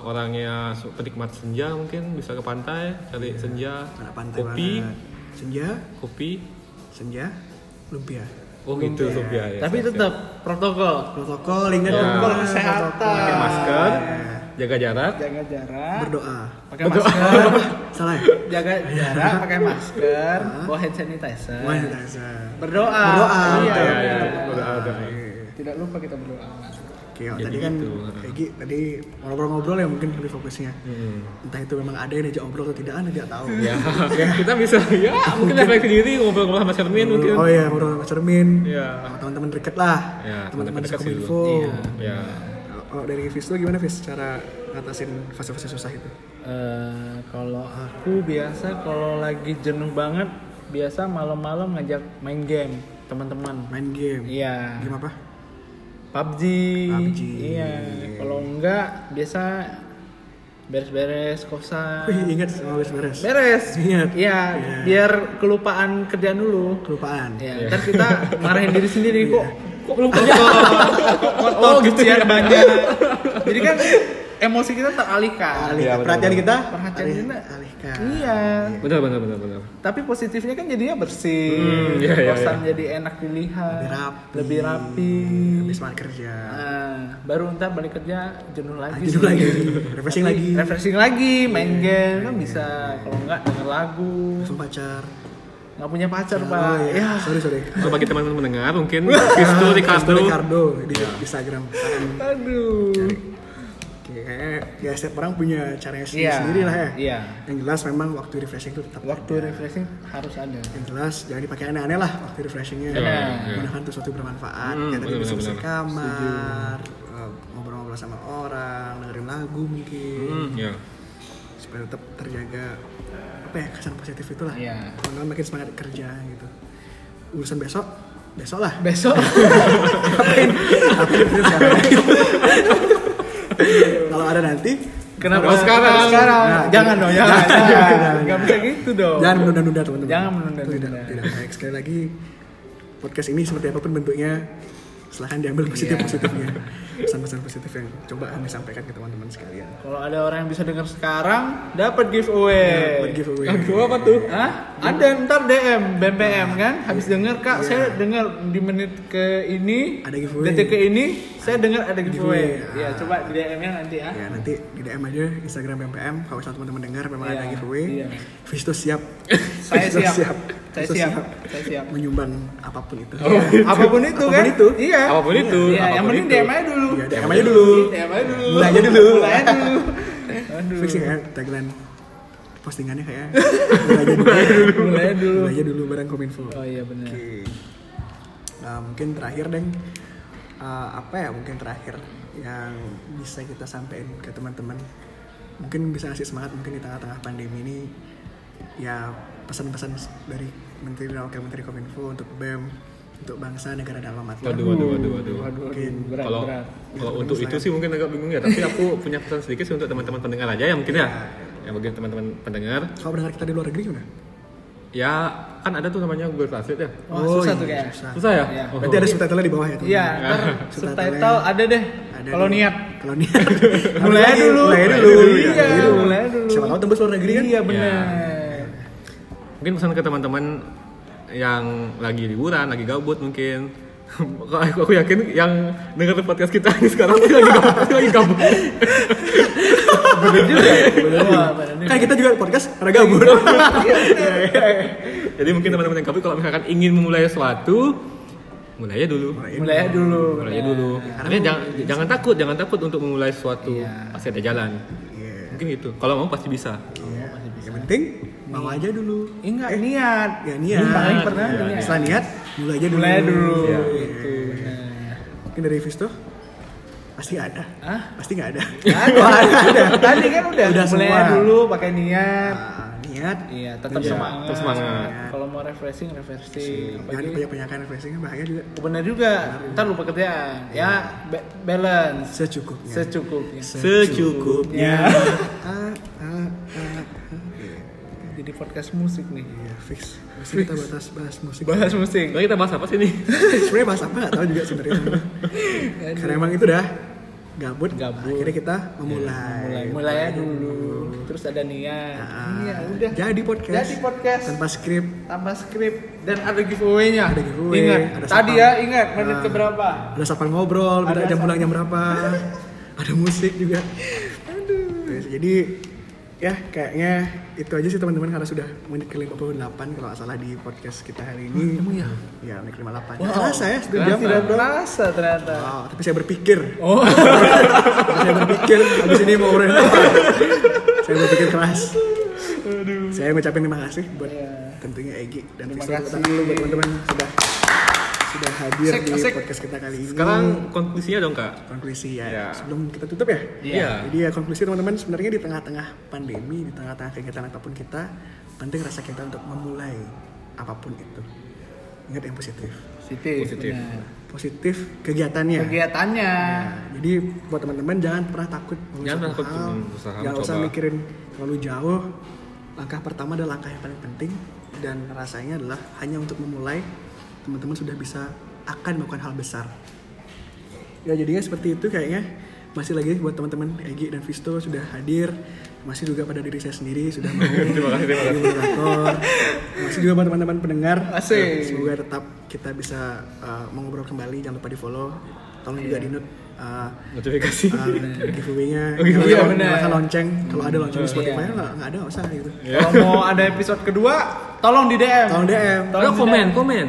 orangnya penikmat senja mungkin bisa ke pantai cari senja, Anak pantai kopi, banget. Senja, lumpia. oh gitu Sophia ya. Tapi tetap protokol. Protokol, ingat Ya. protokol Kesehatan. Pakai masker, jaga jarak. Jaga jarak. Berdoa. Pakai masker. Salah ya? Jaga jarak, pakai masker, bawa hand sanitizer. Berdoa. Berdoa. Iya. Ya. Berdoa. Tidak lupa kita berdoa. Oke, Jadi tadi kan gitu. Egi tadi ngobrol-ngobrol ya mungkin lebih fokusnya. Entah itu memang ada yang diajak ngobrol atau tidak, Anda tidak tahu. Ya, kita bisa ya mungkin refleksi diri ngobrol-ngobrol sama Cermin mungkin. Oh iya, ngobrol sama Cermin. Iya. Sama teman-teman deket lah. Ya, teman-teman di dekat sih Kominfo. Iya. Ya. Oh, dari Fis lu gimana Fis cara ngatasin fase-fase susah itu? Kalau aku biasa kalau lagi jenuh banget, biasa malam-malam ngajak main game teman-teman. Main game. Iya. Game apa? PUBG. PUBG. Iya. Kalau enggak biasa beres-beres kosan. Wih, ingat sama beres-beres. Beres. Ingat. Iya, Iya. biar kelupaan kerjaan dulu. Kelupaan. Ya, ntar kita marahin diri sendiri kok. Kok belum kerja? Kotor, cucian banyak. Jadi kan emosi kita teralihkan. Iya, benar, Perhatian benar. kita Perhatian kita. alihkan. Iya. Benar. Tapi positifnya kan jadinya bersih, iya, kosan jadi enak dilihat, lebih rapi. Lebih semangat kerja. Nah, baru ntar balik kerja jenuh lagi. Jenuh lagi, refreshing Tapi lagi. refreshing lagi, main game kan bisa. Kalau enggak denger lagu. Langsung pacar. Nggak punya pacar Oh, pak. iya. Ya. Sorry. Untuk bagi teman-teman mendengar mungkin Visto Ricardo di Instagram. Aduh. Oke, kayaknya ya setiap orang punya caranya Iya. sendiri lah ya. Iya. Yang jelas memang waktu refreshing itu tetap Waktu ada. refreshing harus ada. Yang jelas jangan dipakai aneh-aneh lah waktu refreshingnya. Iya. Gunakan untuk sesuatu bermanfaat. Kayak tadi benar, bersih benar. kamar, ngobrol-ngobrol sama orang, dengerin lagu mungkin, ya. supaya tetap terjaga apa ya kesan positif itulah. Iya. Teman-teman makin semangat kerja gitu. Urusan besok lah. Besok. Ngapain sekarang? Kalau ada nanti, Kenapa Kalau sekarang? Nah, jangan dong, jangan. Nggak bisa gitu dong. jangan menunda-nunda teman-teman. Jangan menunda-nunda. Tidak baik. Sekali lagi podcast ini seperti apapun bentuknya, silahkan diambil positifnya, pesan-pesan positif yang coba kami sampaikan ke teman-teman sekalian. Kalau ada orang yang bisa dengar sekarang, dapat giveaway. Dapat giveaway. Giveaway apa tuh? Hah? Ada ntar DM BMPM kan? Habis denger kak, saya dengar di menit ke ini, Ada giveaway. detik ke ini, saya dengar ada giveaway. Giveaway. Ya coba di DM-nya nanti ya. Ya nanti di DM aja Instagram BMPM kalau misalnya teman-teman dengar memang Iya, ada giveaway. iya. Visto siap. Saya Visto siap. Saya Visto siap. Saya siap. menyumbang apapun itu. Apapun itu Apapun kan? itu. Iya. Apapun itu. Iya, yang apapun penting itu. DM aja dulu. Ya, DM aja dulu. DM aja dulu. Mulai aja dulu. Mulai aja dulu. Aduh. Fix ya tagline postingannya kayak mulai Mulai dulu. aja dulu barang kominfo. Oh iya benar. Oke. Nah, mungkin terakhir Deng, apa ya mungkin terakhir yang bisa kita sampaikan ke teman-teman, mungkin bisa ngasih semangat mungkin di tengah-tengah pandemi ini, ya pesan-pesan dari Menteri dan Wakil Menteri Kominfo untuk BEM, untuk bangsa, negara dan alma mater. Waduh. Mungkin Berat, Kalau berat. kalau untuk itu sih mungkin agak bingung ya, tapi aku punya pesan sedikit sih untuk teman-teman pendengar aja ya mungkin ya. Ya bagi teman-teman pendengar, Kalau pendengar kita di luar negeri gimana? ya kan ada tuh namanya Google Translate ya. Oh, susah tuh iya, kayak. susah. Susah ya? Iya. Oh. Berarti ada subtitle di bawah ya teman. Iya, ntar subtitle ada deh. Ada Kalau di- niat. Kalau niat. Mulai aja dulu. Mulai aja dulu. Iya, mulai aja dulu. Siapa tahu tembus luar negeri kan? Iya benar. Mungkin pesan ke teman-teman yang lagi liburan, lagi gabut mungkin. Aku yakin yang dengar podcast kita ini sekarang pasti lagi gabut. Bener juga. Wah, bener juga. Kan kita juga podcast karena gabut. Jadi mungkin teman-teman yang gabut kalau misalkan ingin memulai sesuatu, mulai aja dulu. Mulai aja dulu. Mulai aja dulu. Karena jangan takut untuk memulai sesuatu. Iya. Pasti ada jalan. Iya. Mungkin gitu. Kalau mau pasti bisa. Yang penting mau aja dulu. Enggak niat. Ya niat. Paling pernah Iya. niat. Setelah niat, mulai aja dulu. Mulai aja dulu. Iya. Gitu. Nah. Mungkin dari Visto pasti ada. Hah? Pasti nggak ada. Ada. Tadi kan udah. Udah Mulai semua. aja dulu pakai niat. Niat. Iya, tetap Iya, semangat. tetap semangat. Kalau mau refreshing. Jangan Apalagi banyak-banyakan refreshingnya bahaya juga. benar juga. Ntar lupa kerjaan. Ya, balance. Secukupnya. Secukupnya. Secukupnya. Ah, ah, ah. Jadi podcast musik nih. Iya, fix. Mesti kita bahas musik. Bahas musik. Jadi kita bahas apa sih nih? Sebenarnya bahas apa nggak tahu juga sebenarnya. Karena emang itu dah gabut. Gabut. Akhirnya kita memulai. Mulai aja dulu. Terus ada niat. Iya, udah. Jadi podcast. Jadi podcast. Tanpa skrip. Tambah skrip dan ada giveaway-nya. Ada giveaway, Ingat. ada Tadi sapang. ya, ingat menit keberapa? Ada sapang ngobrol, Ada jam sapang. pulang jam berapa. Ada musik juga. Aduh. Jadi ya kayaknya itu aja sih teman-teman karena sudah menit ke 58 kalau nggak salah di podcast kita hari ini. Ya menit ke 58. Nggak kerasa ya, sudah jam. Tidak terasa ternyata. Wow, tapi saya berpikir. Oh. Saya berpikir habis ini mau ngobrolin apa. Saya berpikir keras. Saya ngucapin terima kasih buat tentunya Egi dan Terima Visto kasih. buat teman-teman sudah hadir Asik, di asik. podcast kita kali ini. Sekarang konklusinya dong kak. Konklusi ya. Ya. Sebelum kita tutup ya. Iya. Jadi ya konklusi teman-teman sebenarnya di tengah-tengah pandemi, di tengah-tengah kegiatan apapun kita, penting rasa kita untuk memulai apapun itu. Ingat yang positif. Positif. benar. Positif kegiatannya. Kegiatannya. Jadi buat teman-teman jangan pernah takut memulai Jangan suatu takut hal. berusaha, Jangan usah mencoba. mikirin terlalu jauh. Langkah pertama adalah langkah yang paling penting dan rasanya adalah hanya untuk memulai teman-teman sudah bisa akan melakukan hal besar. Ya jadinya seperti itu kayaknya. Masih lagi buat teman-teman Egi dan Visto sudah hadir. Masih juga pada diri saya sendiri sudah mau Terima kasih. moderator. Masih juga buat teman-teman pendengar. Asik. Semoga tetap kita bisa mengobrol kembali. Jangan lupa di follow. Tolong juga di note Notifikasi. giveaway-nya. giveaway, Jangan bener. nyalakan lonceng. Kalau ada lonceng di Spotify nggak ada nggak usah gitu. Kalau mau ada episode kedua, tolong di DM. Tolong DM. Kalau komen. Komen.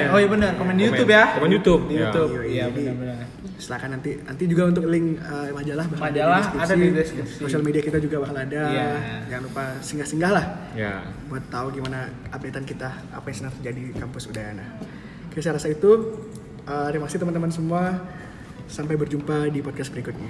Oh iya benar, komen di YouTube ya. Komen YouTube. Di Ya. YouTube. Iya, Iya jadi benar-benar. silakan nanti juga untuk link majalah bakal Majalah ada di deskripsi. Sosial media kita juga bakal ada. Iya. Jangan lupa singgah-singgah lah Ya. buat tahu gimana updatean kita, apa yang sedang terjadi di kampus Udayana. Oke, saya rasa itu. Terima kasih teman-teman semua. Sampai berjumpa di podcast berikutnya.